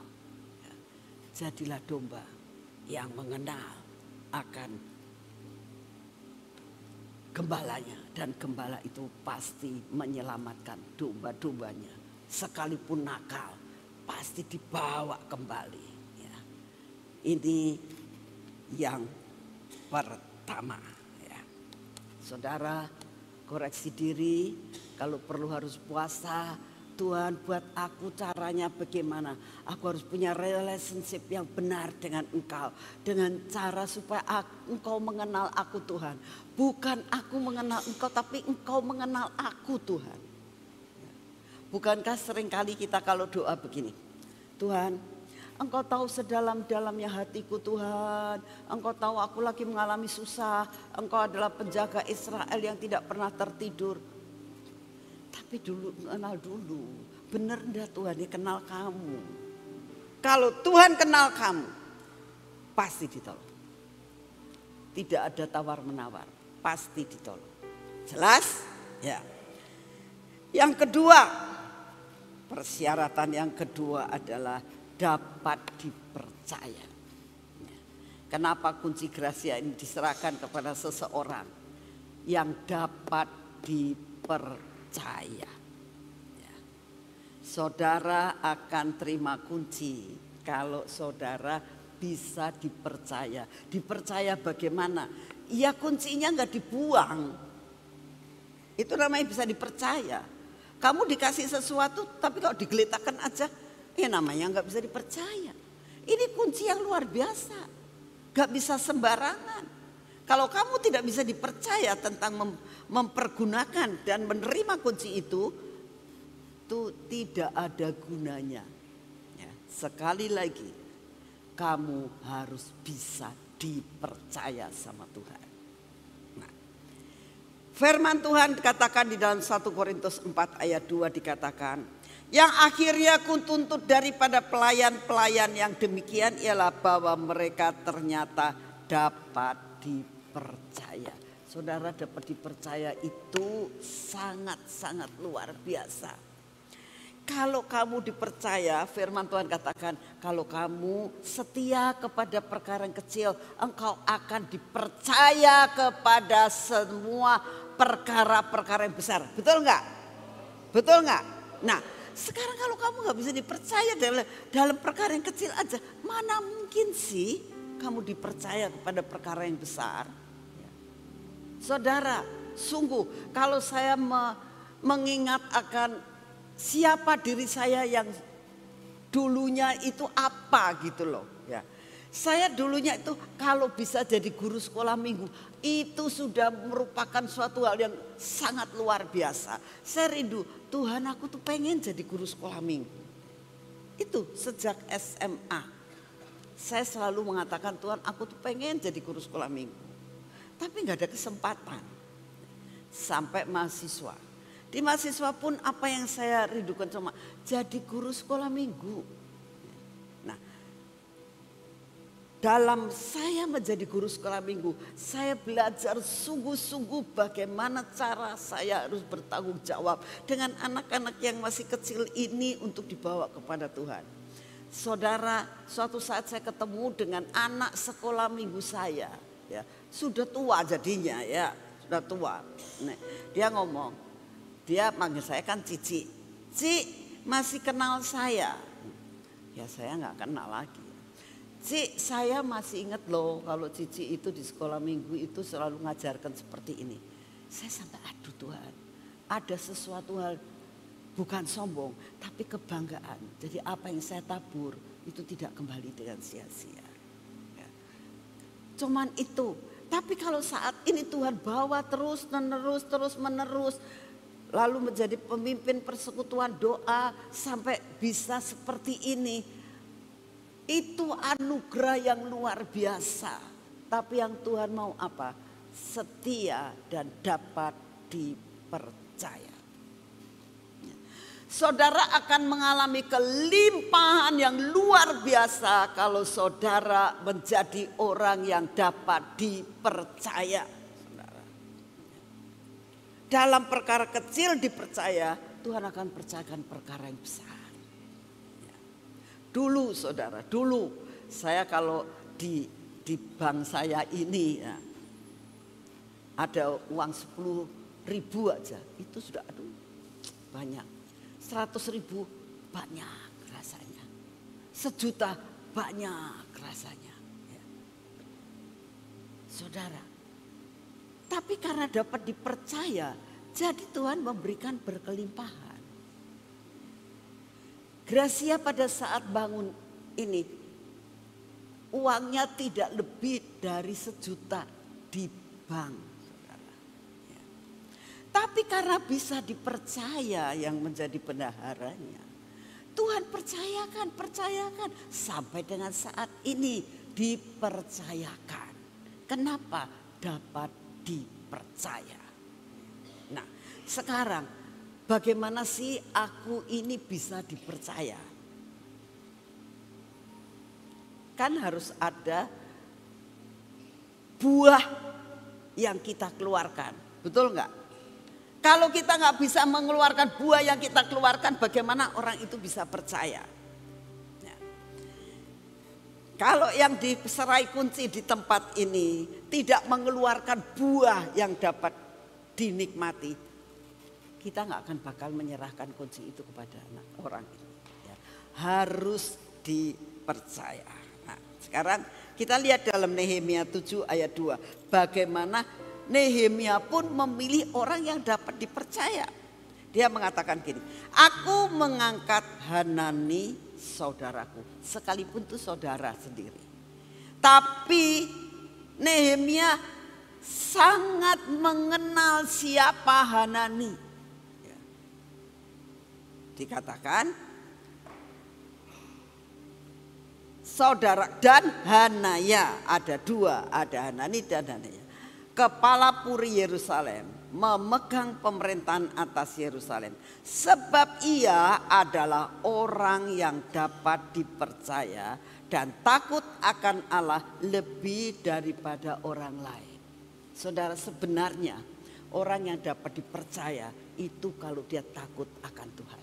Jadilah domba yang mengenal akan gembalanya, dan gembala itu pasti menyelamatkan domba-dombanya. Sekalipun nakal, pasti dibawa kembali. Ya. Ini yang pertama. Ya. Saudara, koreksi diri, kalau perlu harus puasa. Tuhan, buat aku caranya bagaimana? Aku harus punya relationship yang benar dengan Engkau. Dengan cara supaya Engkau mengenal aku, Tuhan. Bukan aku mengenal Engkau, tapi Engkau mengenal aku, Tuhan. Bukankah seringkali kita kalau doa begini, Tuhan, Engkau tahu sedalam-dalamnya hatiku, Tuhan. Engkau tahu aku lagi mengalami susah. Engkau adalah penjaga Israel yang tidak pernah tertidur. Tapi kenal dulu, benar enggak Tuhan dia kenal kamu. Kalau Tuhan kenal kamu, pasti ditolong. Tidak ada tawar-menawar, pasti ditolong. Jelas? Ya. Yang kedua, persyaratan yang kedua adalah dapat dipercaya. Kenapa kunci gracia ini diserahkan kepada seseorang yang dapat dipercaya? Ya. Saudara akan terima kunci kalau saudara bisa dipercaya. Dipercaya bagaimana? Ya kuncinya nggak dibuang. Itu namanya bisa dipercaya. Kamu dikasih sesuatu tapi kalau digeletakkan aja, namanya nggak bisa dipercaya. Ini kunci yang luar biasa, nggak bisa sembarangan. Kalau kamu tidak bisa dipercaya tentang mempergunakan dan menerima kunci itu tidak ada gunanya. Ya, sekali lagi, kamu harus bisa dipercaya sama Tuhan. Nah, firman Tuhan dikatakan di dalam 1 Korintus 4 ayat 2 dikatakan, yang akhirnya kutuntut daripada pelayan-pelayan yang demikian ialah bahwa mereka ternyata dapat dipercaya. Saudara, dapat dipercaya itu sangat-sangat luar biasa. Kalau kamu dipercaya, firman Tuhan katakan, kalau kamu setia kepada perkara yang kecil, engkau akan dipercaya kepada semua perkara-perkara yang besar. Betul nggak? Betul nggak? Nah, sekarang kalau kamu nggak bisa dipercaya dalam perkara yang kecil aja, mana mungkin sih kamu dipercaya kepada perkara yang besar? Saudara, sungguh kalau saya mengingat akan siapa diri saya yang dulunya itu apa gitu loh ya. Saya dulunya itu kalau bisa jadi guru sekolah minggu itu sudah merupakan suatu hal yang sangat luar biasa. Saya rindu, Tuhan aku tuh pengen jadi guru sekolah minggu. Itu sejak SMA. Saya selalu mengatakan, Tuhan aku tuh pengen jadi guru sekolah minggu. Tapi gak ada kesempatan. Sampai mahasiswa. Di mahasiswa pun apa yang saya rindukan cuma jadi guru sekolah minggu. Nah, dalam saya menjadi guru sekolah minggu, saya belajar sungguh-sungguh bagaimana cara saya harus bertanggung jawab dengan anak-anak yang masih kecil ini untuk dibawa kepada Tuhan. Saudara, suatu saat saya ketemu dengan anak sekolah minggu saya, ya, sudah tua jadinya ya, sudah tua. Nah, dia ngomong, dia manggil saya kan Cici. Ci, masih kenal saya? Ya saya nggak kenal lagi. Ci, saya masih ingat loh kalau Cici itu di sekolah minggu itu selalu ngajarkan seperti ini. Saya sampai aduh Tuhan, ada sesuatu hal bukan sombong tapi kebanggaan. Jadi apa yang saya tabur itu tidak kembali dengan sia-sia. Ya. Cuman itu. Tapi kalau saat ini Tuhan bawa terus menerus. Lalu menjadi pemimpin persekutuan doa sampai bisa seperti ini. Itu anugerah yang luar biasa. Tapi yang Tuhan mau apa? Setia dan dapat dipercaya. Saudara akan mengalami kelimpahan yang luar biasa kalau saudara menjadi orang yang dapat dipercaya. Dalam perkara kecil dipercaya, Tuhan akan percayakan perkara yang besar. Dulu saudara, dulu saya kalau di bank saya ini ya, ada uang 10.000 aja, itu sudah aduh banyak. 100.000 banyak rasanya. 1 juta banyak rasanya. Ya. Saudara, tapi karena dapat dipercaya, jadi Tuhan memberikan berkelimpahan. Gracia pada saat bangun ini, uangnya tidak lebih dari 1 juta di bank. Saudara. Ya. Tapi karena bisa dipercaya yang menjadi bendaharanya, Tuhan percayakan. Sampai dengan saat ini dipercayakan. Kenapa? Dapat dipercaya. Nah, sekarang bagaimana sih aku ini bisa dipercaya? Kan harus ada buah yang kita keluarkan, betul nggak? Kalau kita nggak bisa mengeluarkan buah yang kita keluarkan, bagaimana orang itu bisa percaya? Kalau yang diserai kunci di tempat ini tidak mengeluarkan buah yang dapat dinikmati, kita nggak akan bakal menyerahkan kunci itu kepada anak orang ini. Ya, harus dipercaya. Nah, sekarang kita lihat dalam Nehemia 7 ayat 2. Bagaimana Nehemia pun memilih orang yang dapat dipercaya. Dia mengatakan gini, aku mengangkat Hanani saudaraku, sekalipun itu saudara sendiri. Tapi Nehemia sangat mengenal siapa Hanani. Ya. Dikatakan saudara dan Hanaya, ada 2, ada Hanani dan Hanaya. Kepala Puri Yerusalem, memegang pemerintahan atas Yerusalem, sebab ia adalah orang yang dapat dipercaya dan takut akan Allah lebih daripada orang lain. Saudara, sebenarnya orang yang dapat dipercaya itu kalau dia takut akan Tuhan.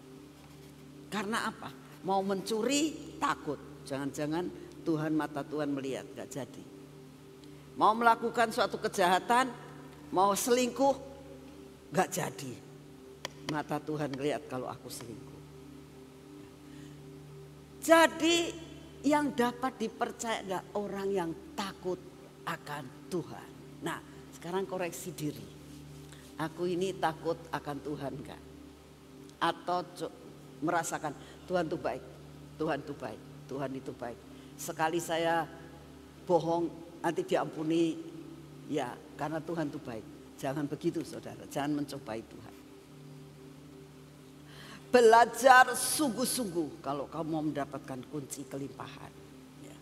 Karena apa? Mau mencuri takut. Jangan-jangan Tuhan, mata Tuhan melihat, gak jadi. Mau melakukan suatu kejahatan, mau selingkuh, gak jadi. Mata Tuhan lihat kalau aku selingkuh. Jadi yang dapat dipercaya adalah orang yang takut akan Tuhan. Nah, sekarang koreksi diri. Aku ini takut akan Tuhan gak? Atau merasakan Tuhan itu baik, Tuhan itu baik, Tuhan itu baik. Sekali saya bohong nanti diampuni, ya karena Tuhan itu baik. Jangan begitu saudara, jangan mencobai Tuhan. Belajar sungguh-sungguh kalau kamu mau mendapatkan kunci kelimpahan. Ya.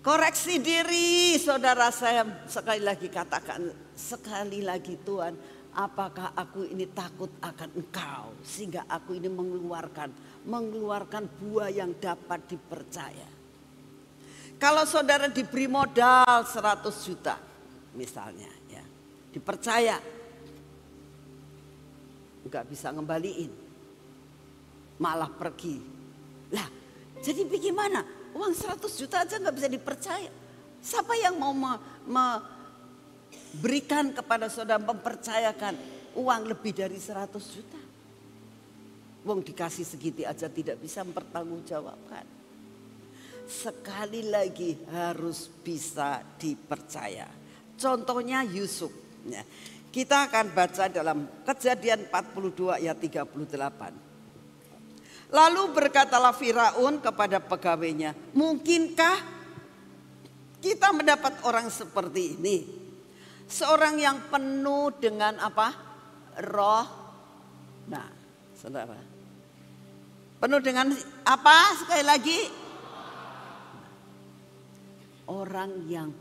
Koreksi diri saudara, saya sekali lagi katakan, sekali lagi Tuhan, apakah aku ini takut akan Engkau sehingga aku ini mengeluarkan buah yang dapat dipercaya. Kalau saudara diberi modal 100 juta misalnya, ya, dipercaya, nggak bisa ngembaliin, malah pergi. Lah, jadi bagaimana? Uang 100 juta aja nggak bisa dipercaya. Siapa yang mau berikan kepada saudara, mempercayakan uang lebih dari 100 juta? Uang dikasih segitu aja tidak bisa mempertanggungjawabkan. Sekali lagi harus bisa dipercaya. Contohnya Yusuf. Ya. Kita akan baca dalam Kejadian 42 ayat 38. Lalu berkatalah Firaun kepada pegawainya, mungkinkah kita mendapat orang seperti ini? Seorang yang penuh dengan apa? Roh. Nah, saudara. Penuh dengan apa? Sekali lagi. Orang yang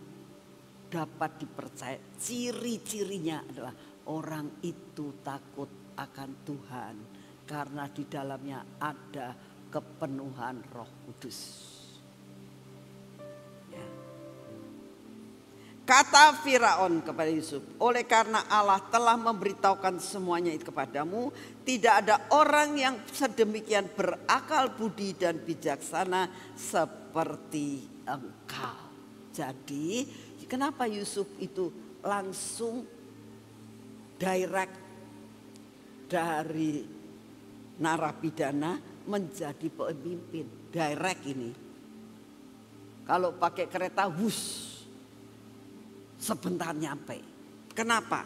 dapat dipercaya, ciri-cirinya adalah orang itu takut akan Tuhan. Karena di dalamnya ada kepenuhan Roh Kudus. Ya. Kata Firaun kepada Yusuf, oleh karena Allah telah memberitahukan semuanya itu kepadamu, tidak ada orang yang sedemikian berakal budi dan bijaksana seperti engkau. Jadi kenapa Yusuf itu langsung direct dari narapidana menjadi pemimpin? Direct ini. Kalau pakai kereta sebentar nyampe. Kenapa?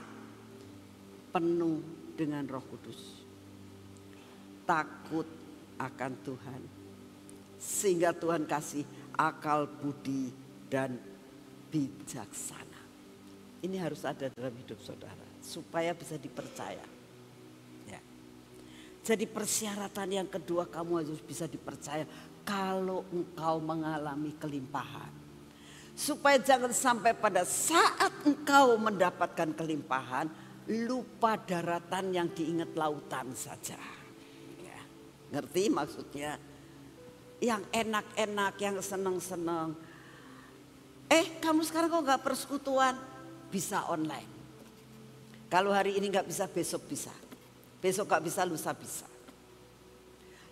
Penuh dengan Roh Kudus. Takut akan Tuhan. Sehingga Tuhan kasih akal budi dan bijaksana. Ini harus ada dalam hidup saudara supaya bisa dipercaya. Ya. Jadi persyaratan yang kedua, kamu harus bisa dipercaya kalau engkau mengalami kelimpahan. Supaya jangan sampai pada saat engkau mendapatkan kelimpahan, lupa daratan yang diingat lautan saja. Ya. Ngerti maksudnya? Yang enak-enak, yang senang-senang. Kamu sekarang kok gak persekutuan? Bisa online. Kalau hari ini gak bisa, besok bisa. Besok gak bisa, lusa bisa.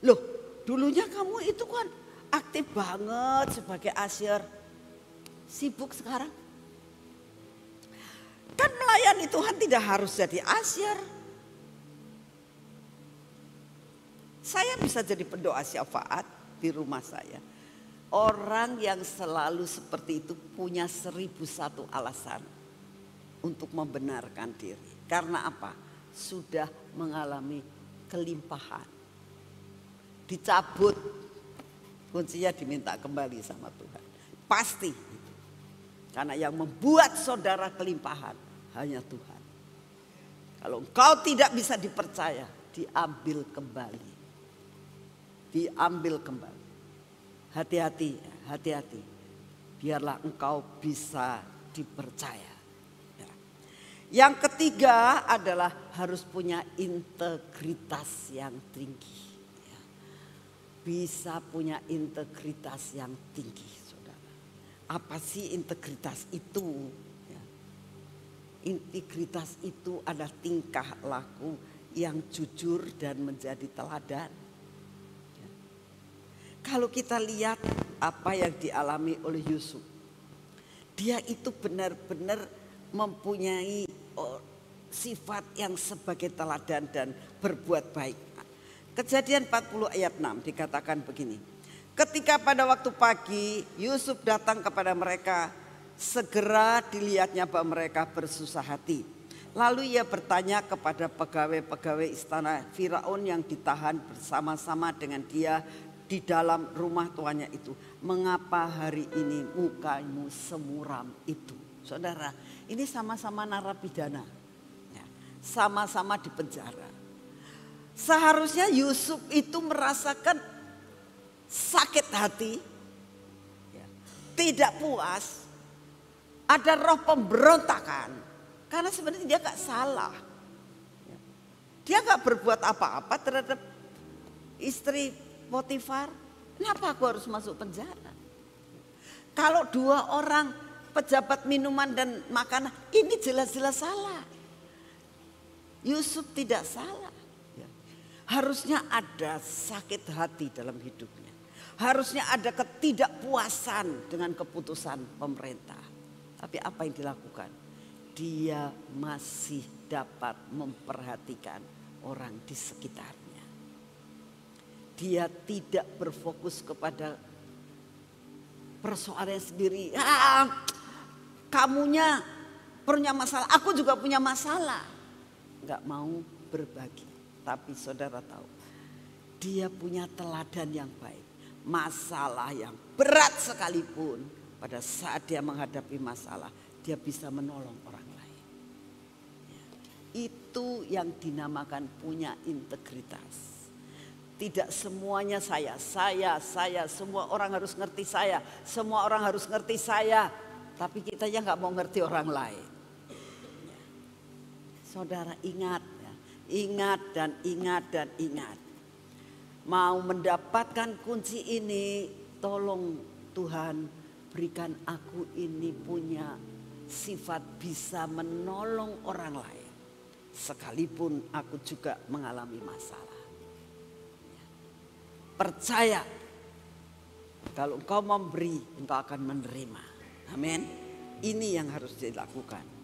Loh, dulunya kamu itu kan aktif banget sebagai asyir. Sibuk sekarang. Kan melayani Tuhan tidak harus jadi asyir. Saya bisa jadi pendoa syafaat di rumah saya. Orang yang selalu seperti itu punya 1001 alasan untuk membenarkan diri. Karena apa? Sudah mengalami kelimpahan. Dicabut, kuncinya diminta kembali sama Tuhan. Pasti. Karena yang membuat saudara kelimpahan hanya Tuhan. Kalau engkau tidak bisa dipercaya, diambil kembali. Diambil kembali. Hati-hati, hati-hati. Biarlah engkau bisa dipercaya. Ya. Yang ketiga adalah harus punya integritas yang tinggi. Ya. Bisa punya integritas yang tinggi, saudara. Apa sih integritas itu? Ya. Integritas itu adalah tingkah laku yang jujur dan menjadi teladan. Kalau kita lihat apa yang dialami oleh Yusuf, dia itu benar-benar mempunyai sifat yang sebagai teladan dan berbuat baik. Kejadian 40 ayat 6 dikatakan begini. Ketika pada waktu pagi Yusuf datang kepada mereka, segera dilihatnya bahwa mereka bersusah hati. Lalu ia bertanya kepada pegawai-pegawai istana Firaun yang ditahan bersama-sama dengan dia di dalam rumah tuannya itu. Mengapa hari ini mukamu semuram itu? Saudara, ini sama-sama narapidana. Ya, sama-sama di penjara. Seharusnya Yusuf itu merasakan sakit hati, ya, tidak puas, ada roh pemberontakan. Karena sebenarnya dia gak salah. Ya. Dia gak berbuat apa-apa terhadap istri Potifar. Kenapa aku harus masuk penjara? Kalau 2 orang pejabat minuman dan makanan, ini jelas-jelas salah. Yusuf tidak salah. Harusnya ada sakit hati dalam hidupnya. Harusnya ada ketidakpuasan dengan keputusan pemerintah. Tapi apa yang dilakukan? Dia masih dapat memperhatikan orang di sekitarnya. Dia tidak berfokus kepada persoalannya sendiri. Kamunya punya masalah, aku juga punya masalah. Gak mau berbagi. Tapi saudara tahu, dia punya teladan yang baik. Masalah yang berat sekalipun, pada saat dia menghadapi masalah, dia bisa menolong orang lain. Itu yang dinamakan punya integritas. Tidak semuanya saya, semua orang harus ngerti saya, semua orang harus ngerti saya. Tapi kita ya gak mau ngerti orang lain. Saudara ingat. Ingat dan ingat dan ingat. Mau mendapatkan kunci ini, tolong Tuhan berikan aku ini punya sifat bisa menolong orang lain. Sekalipun aku juga mengalami masalah. Percaya, kalau engkau memberi, engkau akan menerima. Amin. Ini yang harus dilakukan.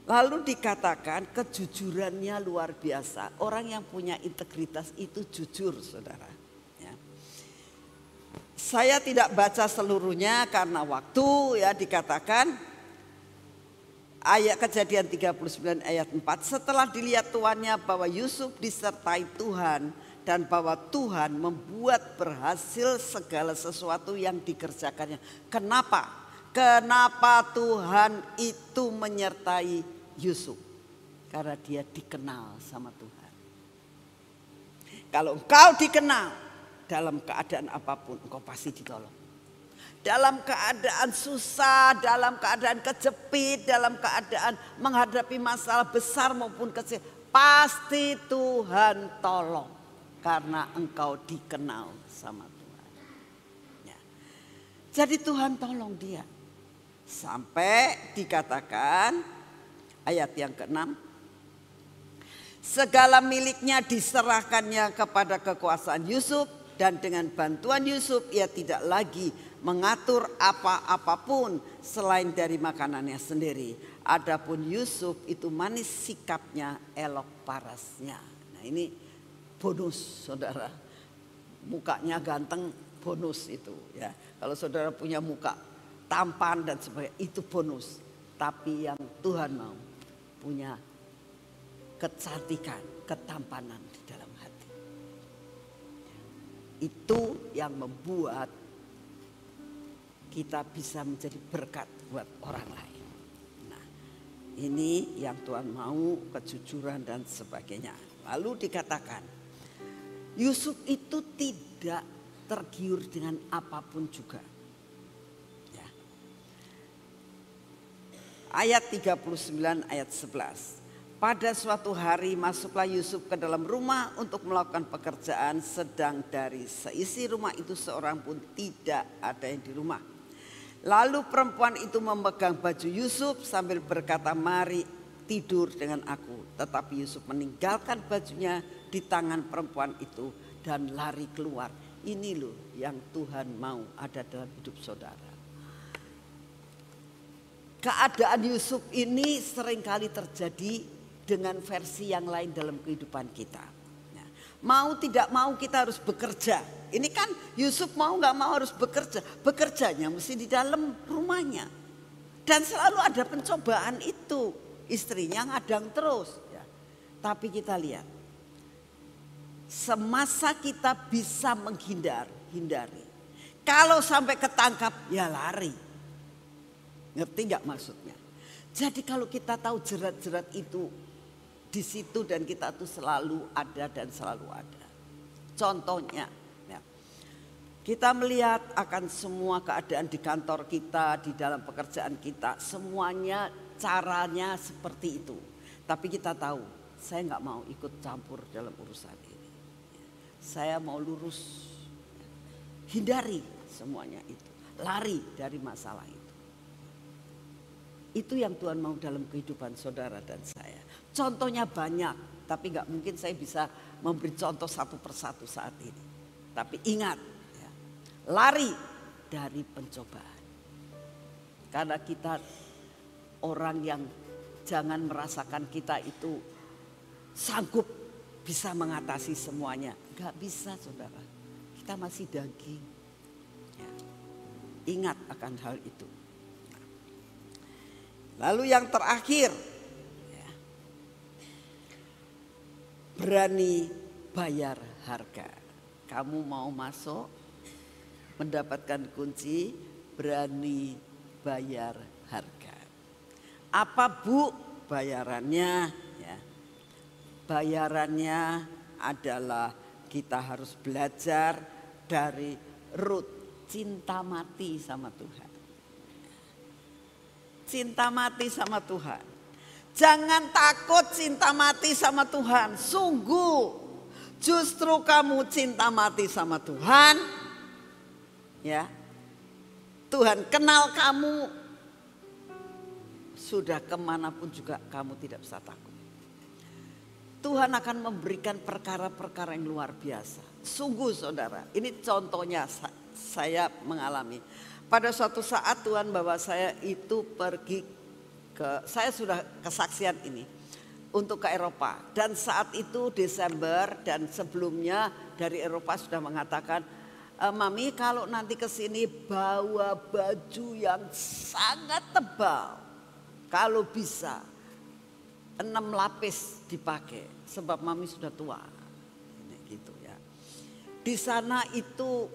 Lalu dikatakan kejujurannya luar biasa. Orang yang punya integritas itu jujur, saudara. Ya. Saya tidak baca seluruhnya karena waktu, ya. Dikatakan ayat Kejadian 39 ayat 4. Setelah dilihat tuannya bahwa Yusuf disertai Tuhan dan bahwa Tuhan membuat berhasil segala sesuatu yang dikerjakannya. Kenapa? Kenapa Tuhan itu menyertai Yusuf? Karena dia dikenal sama Tuhan. Kalau engkau dikenal, dalam keadaan apapun engkau pasti ditolong. Dalam keadaan susah, dalam keadaan kejepit, dalam keadaan menghadapi masalah besar maupun kecil, pasti Tuhan tolong. Karena engkau dikenal sama Tuhan. Ya. Jadi Tuhan tolong dia. Sampai dikatakan ayat yang ke-6. Segala miliknya diserahkannya kepada kekuasaan Yusuf. Dan dengan bantuan Yusuf ia tidak lagi mengatur apa-apapun selain dari makanannya sendiri. Adapun Yusuf itu manis sikapnya, elok parasnya. Nah ini bonus, saudara. Mukanya ganteng, bonus itu ya. Kalau saudara punya muka tampan dan sebagainya, itu bonus. Tapi yang Tuhan mau punya kecantikan, ketampanan di dalam hati. Itu yang membuat kita bisa menjadi berkat buat orang lain. Nah, ini yang Tuhan mau, kejujuran dan sebagainya. Lalu dikatakan, Yusuf itu tidak tergiur dengan apapun juga. Ya. Ayat 39 ayat 11. Pada suatu hari masuklah Yusuf ke dalam rumah untuk melakukan pekerjaan, sedang dari seisi rumah itu seorang pun tidak ada yang di rumah. Lalu perempuan itu memegang baju Yusuf sambil berkata, mari tidur dengan aku. Tetapi Yusuf meninggalkan bajunya di tangan perempuan itu dan lari keluar. Ini loh yang Tuhan mau ada dalam hidup saudara. Keadaan Yusuf ini seringkali terjadi dengan versi yang lain dalam kehidupan kita. Nah, mau tidak mau kita harus bekerja. Ini kan Yusuf mau nggak mau harus bekerja. Bekerjanya mesti di dalam rumahnya. Dan selalu ada pencobaan itu. Istrinya ngadang terus. Ya. Tapi kita lihat. Semasa kita bisa hindari. Kalau sampai ketangkap ya lari. Ngerti nggak maksudnya? Jadi kalau kita tahu jerat-jerat itu di situ dan kita tuh selalu ada dan selalu ada. Contohnya, ya, kita melihat akan semua keadaan di kantor kita, di dalam pekerjaan kita, semuanya caranya seperti itu. Tapi kita tahu, saya nggak mau ikut campur dalam urusan ini. Saya mau lurus, hindari semuanya itu, lari dari masalah itu. Itu yang Tuhan mau dalam kehidupan saudara dan saya. Contohnya banyak, tapi nggak mungkin saya bisa memberi contoh satu persatu saat ini. Tapi ingat, ya, lari dari pencobaan. Karena kita orang yang jangan merasakan kita itu sanggup bisa mengatasi semuanya. Gak bisa saudara, kita masih daging. Ya. Ingat akan hal itu. Lalu yang terakhir, ya, berani bayar harga. Kamu mau masuk, mendapatkan kunci, berani bayar harga. Apa Bu bayarannya? Ya. Bayarannya adalah kita harus belajar dari Ruth, cinta mati sama Tuhan. Cinta mati sama Tuhan. Jangan takut cinta mati sama Tuhan. Sungguh justru kamu cinta mati sama Tuhan. Ya. Tuhan kenal kamu. Sudah kemanapun juga kamu tidak bisa takut. Tuhan akan memberikan perkara-perkara yang luar biasa. Sungguh saudara, ini contohnya saya mengalami. Pada suatu saat Tuhan bawa saya itu pergi saya sudah kesaksian ini untuk ke Eropa. Dan saat itu Desember dan sebelumnya dari Eropa sudah mengatakan, Mami kalau nanti ke sini bawa baju yang sangat tebal. Kalau bisa 6 lapis dipakai sebab Mami sudah tua. Gitu ya. Di sana itu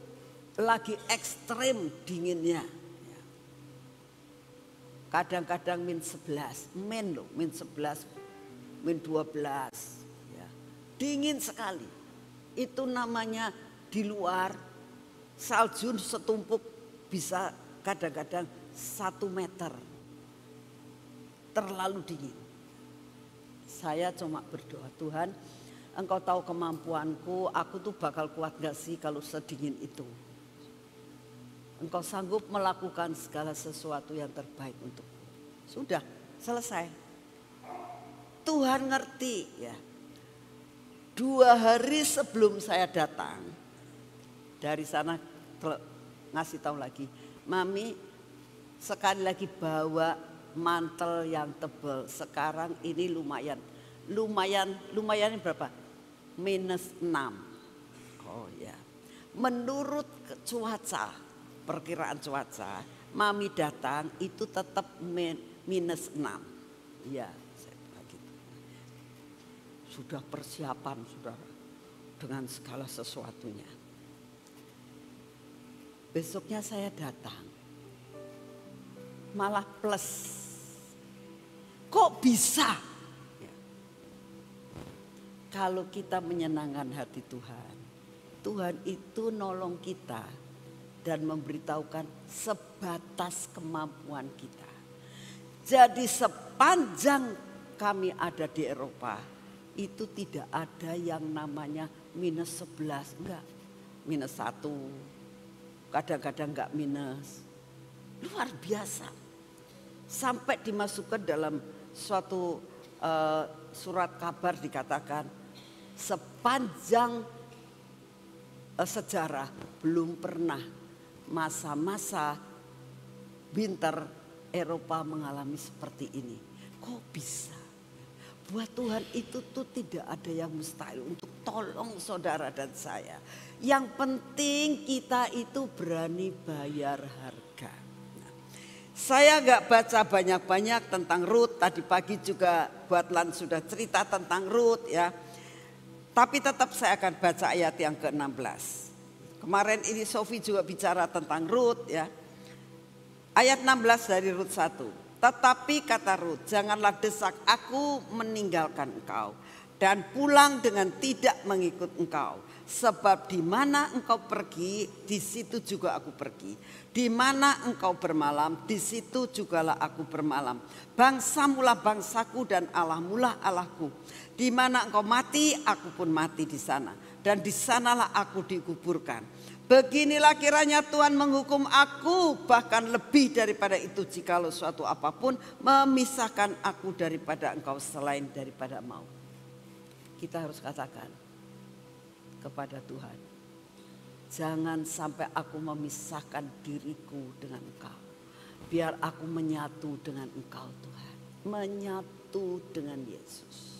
lagi ekstrem dinginnya. Kadang-kadang -11, -11, -12. Ya. Dingin sekali. Itu namanya di luar salju setumpuk bisa kadang-kadang 1 meter. Terlalu dingin. Saya cuma berdoa, Tuhan Engkau tahu kemampuanku, aku tuh bakal kuat gak sih kalau sedingin itu. Engkau sanggup melakukan segala sesuatu yang terbaik untukku. Sudah, selesai. Tuhan ngerti ya. 2 hari sebelum saya datang, dari sana ngasih tahu lagi, Mami sekali lagi bawa mantel yang tebal. Sekarang ini lumayan berapa? -6. Oh ya. Menurut cuaca, perkiraan cuaca, Mami datang itu tetap -6. Ya, saya bilang gitu. Sudah persiapan saudara dengan segala sesuatunya. Besoknya saya datang, malah plus. Kok bisa? Ya. Kalau kita menyenangkan hati Tuhan, Tuhan itu nolong kita dan memberitahukan sebatas kemampuan kita. Jadi sepanjang kami ada di Eropa, itu tidak ada yang namanya -11, enggak. -1, kadang-kadang enggak minus. Luar biasa. Sampai dimasukkan dalam suatu surat kabar dikatakan sepanjang sejarah belum pernah masa-masa winter Eropa mengalami seperti ini. Kok bisa? Buat Tuhan itu tuh tidak ada yang mustahil untuk tolong saudara dan saya. Yang penting kita itu berani bayar harga. Nah, saya gak baca banyak-banyak tentang Rut. Tadi pagi juga buat Lan sudah cerita tentang Rut ya. Tapi tetap saya akan baca ayat yang ke-16. Kemarin ini Sofi juga bicara tentang Rut ya. Ayat 16 dari Rut 1. Tetapi kata Rut, janganlah desak aku meninggalkan engkau dan pulang dengan tidak mengikut engkau. Sebab di mana engkau pergi, di situ juga aku pergi. Di mana engkau bermalam, di situ jugalah aku bermalam. Bangsamulah bangsaku dan Allahmulah Allahku. Di mana engkau mati, aku pun mati di sana. Dan di sanalah aku dikuburkan. Beginilah kiranya Tuhan menghukum aku, bahkan lebih daripada itu jikalau suatu apapun memisahkan aku daripada engkau selain daripada maut. Kita harus katakan kepada Tuhan, jangan sampai aku memisahkan diriku dengan engkau. Biar aku menyatu dengan engkau Tuhan, menyatu dengan Yesus.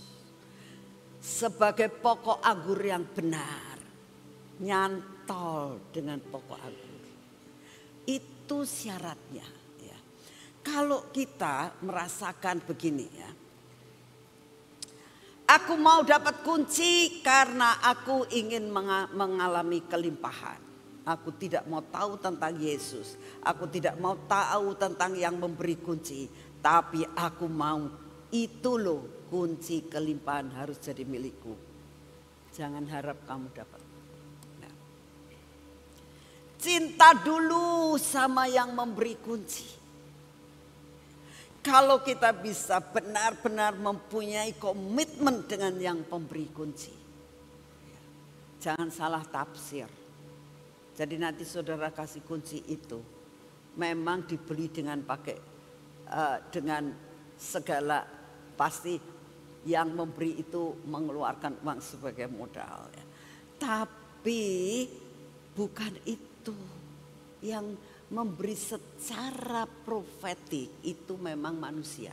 Sebagai pokok anggur yang benar, nyantol dengan pokok anggur. Itu syaratnya ya. Kalau kita merasakan begini ya. Aku mau dapat kunci karena aku ingin mengalami kelimpahan. Aku tidak mau tahu tentang Yesus. Aku tidak mau tahu tentang yang memberi kunci. Tapi aku mau itu loh, kunci kelimpahan harus jadi milikku. Jangan harap kamu dapat. Cinta dulu sama yang memberi kunci. Kalau kita bisa benar-benar mempunyai komitmen dengan yang pemberi kunci. Jangan salah tafsir. Jadi nanti saudara kasih kunci itu memang dibeli dengan dengan segala, pasti yang memberi itu mengeluarkan uang sebagai modal. Ya. Tapi bukan itu. Yang memberi secara profetik itu memang manusia.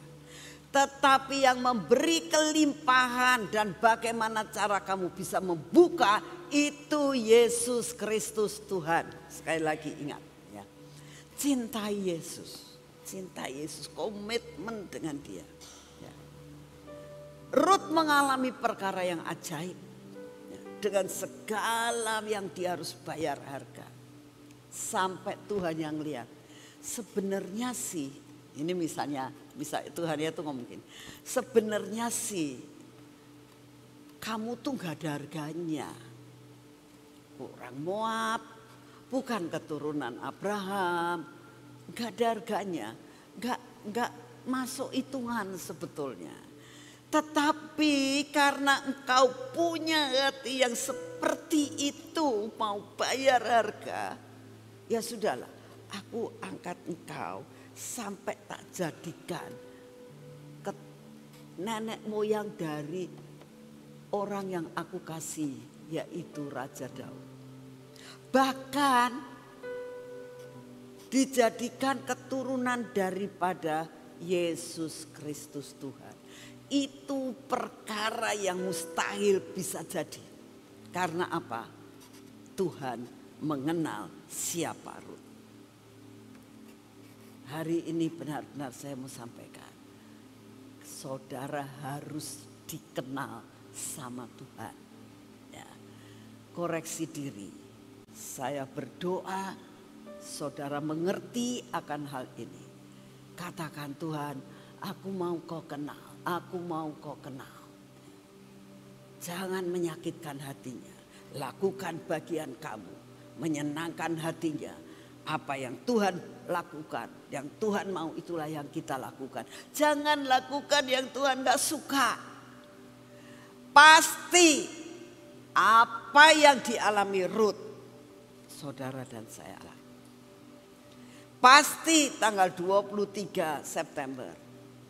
Tetapi yang memberi kelimpahan dan bagaimana cara kamu bisa membuka itu Yesus Kristus Tuhan. Sekali lagi ingat ya. Cintai Yesus. Cintai Yesus, komitmen dengan dia. Ya. Rut mengalami perkara yang ajaib. Ya. Dengan segala yang dia harus bayar harga. Sampai Tuhan yang lihat. Sebenarnya sih, ini misalnya Tuhan itu ngomong gini. Sebenarnya sih kamu tuh gak ada harganya. Orang Moab, bukan keturunan Abraham. Gak ada harganya. Gak masuk hitungan sebetulnya. Tetapi karena engkau punya hati yang seperti itu, mau bayar harga, ya sudahlah, aku angkat engkau sampai tak jadikan ke nenek moyang dari orang yang aku kasih, yaitu Raja Daud. Bahkan dijadikan keturunan daripada Yesus Kristus Tuhan. Itu perkara yang mustahil bisa jadi. Karena apa? Tuhan mengenal siapa Rut. Hari ini benar-benar saya mau sampaikan. Saudara harus dikenal sama Tuhan. Ya. Koreksi diri. Saya berdoa saudara mengerti akan hal ini. Katakan Tuhan, aku mau kau kenal. Aku mau kau kenal. Jangan menyakitkan hatinya. Lakukan bagian kamu. Menyenangkan hatinya. Apa yang Tuhan lakukan, yang Tuhan mau itulah yang kita lakukan. Jangan lakukan yang Tuhan gak suka. Pasti apa yang dialami Rut, saudara dan saya alami. Pasti tanggal 23 September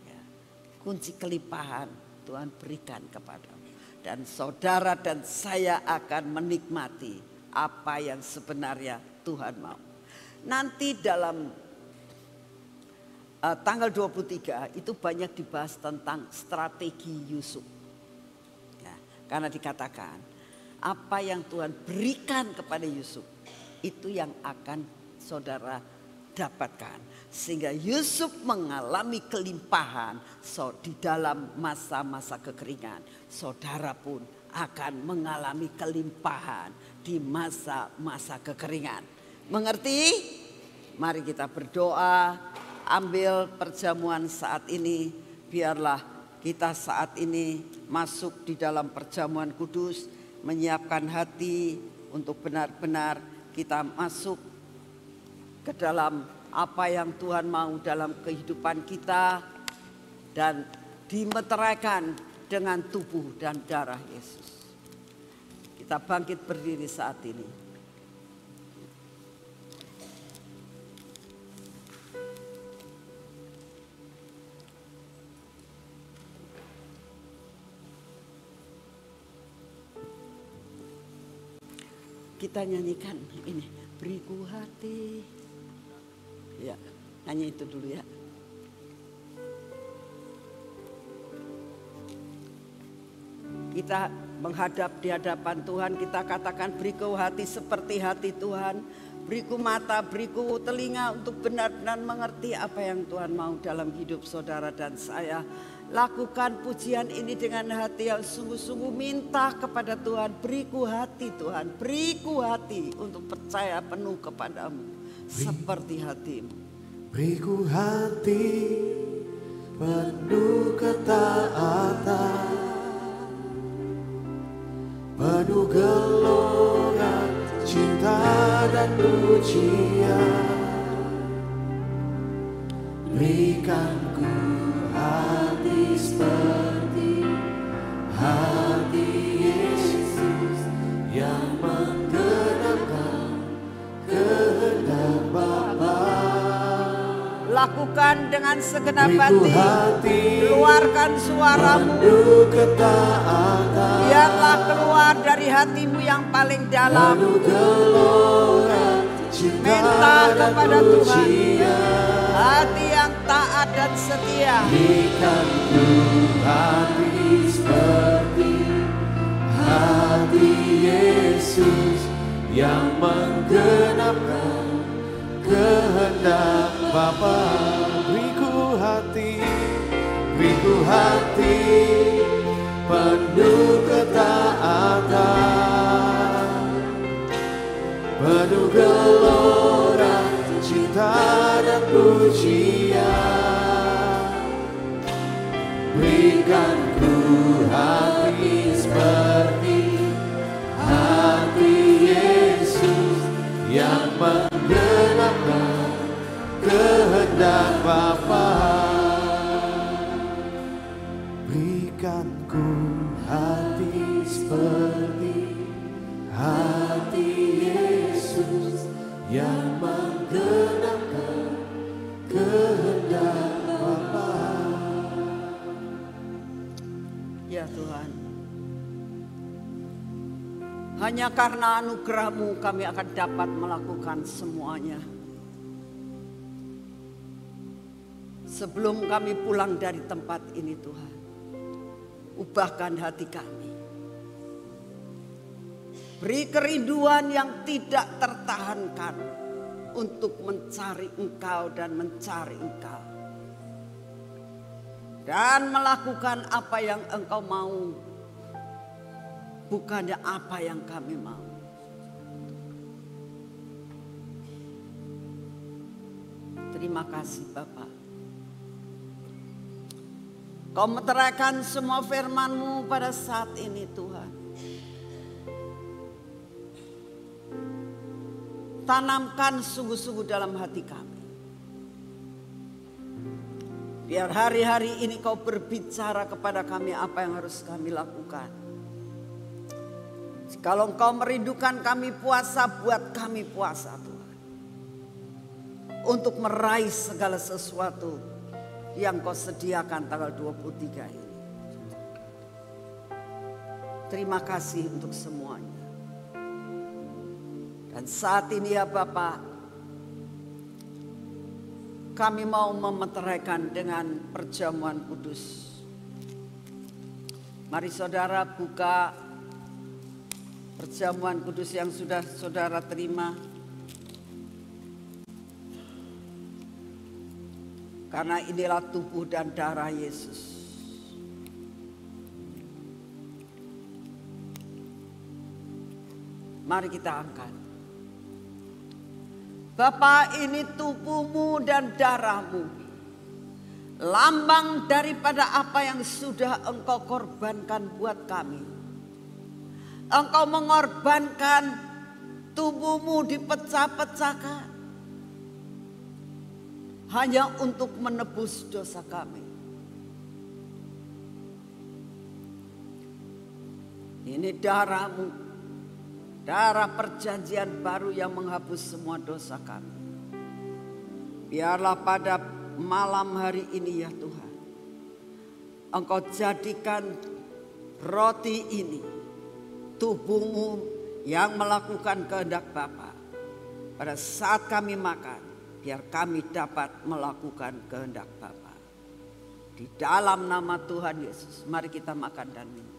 ya, kunci kelimpahan Tuhan berikan kepadamu. Dan saudara dan saya akan menikmati apa yang sebenarnya Tuhan mau. Nanti dalam tanggal 23 itu banyak dibahas tentang strategi Yusuf. Ya, karena dikatakan apa yang Tuhan berikan kepada Yusuf itu yang akan saudara dapatkan. Sehingga Yusuf mengalami kelimpahan di dalam masa-masa kekeringan. Saudara pun akan mengalami kelimpahan di masa-masa kekeringan. Mengerti? Mari kita berdoa, ambil perjamuan saat ini. Biarlah kita saat ini masuk di dalam perjamuan kudus, menyiapkan hati untuk benar-benar kita masuk ke dalam apa yang Tuhan mau dalam kehidupan kita dan dimeteraikan dengan tubuh dan darah Yesus. Kita bangkit berdiri saat ini. Kita nyanyikan ini, beriku hati. Ya, nyanyi itu dulu ya. Kita menghadap di hadapan Tuhan, kita katakan beriku hati seperti hati Tuhan. Beriku mata, beriku telinga untuk benar-benar mengerti apa yang Tuhan mau dalam hidup saudara dan saya. Lakukan pujian ini dengan hati yang sungguh-sungguh, minta kepada Tuhan, beriku hati Tuhan, beriku hati untuk percaya penuh kepadamu. Seperti hatimu. Beriku hati penuh ketaatan, penuh gelora cinta dan pujian. Berikan ku hati seperti hati Yesus yang menggenapi kehendak Bapa. Lakukan dengan segenap hati, keluarkan suaramu. Biarlah keluar dari hatimu yang paling dalam. Minta kepada Tuhan hati yang taat dan setia. Berikan ku hati seperti hati Yesus yang menggenapkan kehendak Bapa. Beriku hati penuh ketaatan, penuh gelora cinta dan pujian. Berikan ku hati seperti hati Yesus yang menggenapkan kehendak Bapa. Berikan ku hati seperti hati Yesus yang menggenapkan kehendak Bapa. Ya Tuhan, hanya karena anugerah-Mu kami akan dapat melakukan semuanya. Sebelum kami pulang dari tempat ini Tuhan, ubahkan hati kami. Beri kerinduan yang tidak tertahankan untuk mencari Engkau dan mencari Engkau. Dan melakukan apa yang Engkau mau, bukannya apa yang kami mau. Terima kasih Bapak. Kau meteraikan semua firman-Mu pada saat ini Tuhan. Tanamkan sungguh-sungguh dalam hati kami. Biar hari-hari ini Kau berbicara kepada kami apa yang harus kami lakukan. Kalau Engkau merindukan kami puasa, buat kami puasa Tuhan. Untuk meraih segala sesuatu yang Kau sediakan tanggal 23 ini. Terima kasih untuk semuanya. Dan saat ini ya Bapa, kami mau memeteraikan dengan perjamuan kudus. Mari saudara buka perjamuan kudus yang sudah saudara terima. Karena inilah tubuh dan darah Yesus. Mari kita angkat. Bapa, ini tubuhmu dan darahmu, lambang daripada apa yang sudah engkau korbankan buat kami. Engkau mengorbankan tubuhmu dipecah-pecahkan hanya untuk menebus dosa kami. Ini darahmu, darah perjanjian baru yang menghapus semua dosa kami. Biarlah pada malam hari ini ya Tuhan, Engkau jadikan roti ini tubuhmu yang melakukan kehendak Bapa. Pada saat kami makan, biar kami dapat melakukan kehendak Bapa. Di dalam nama Tuhan Yesus, mari kita makan dan minum.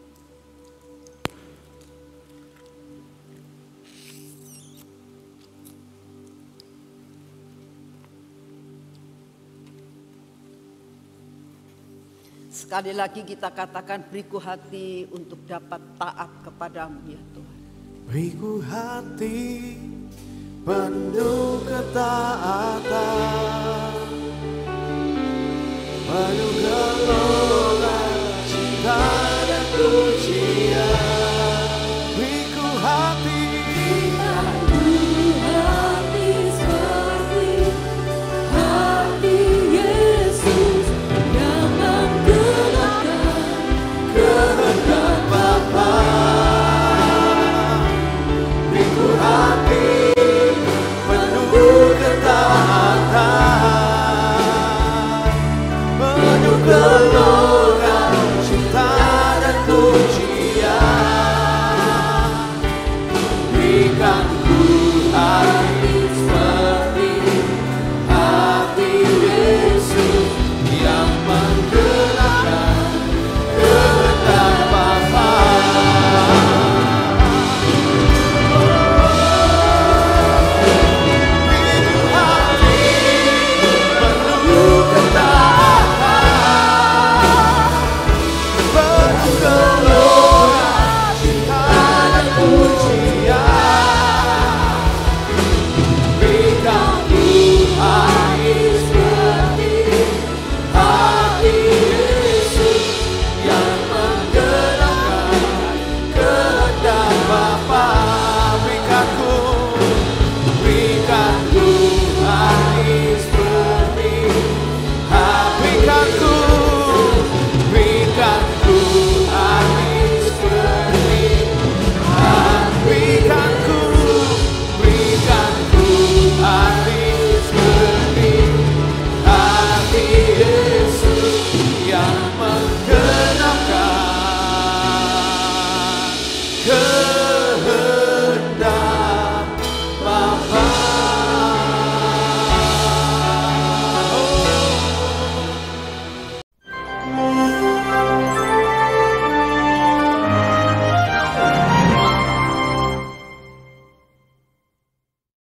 Sekali lagi kita katakan, beriku hati untuk dapat taat kepadamu ya Tuhan. Beriku hati penuh ketaatan, penuh gelora.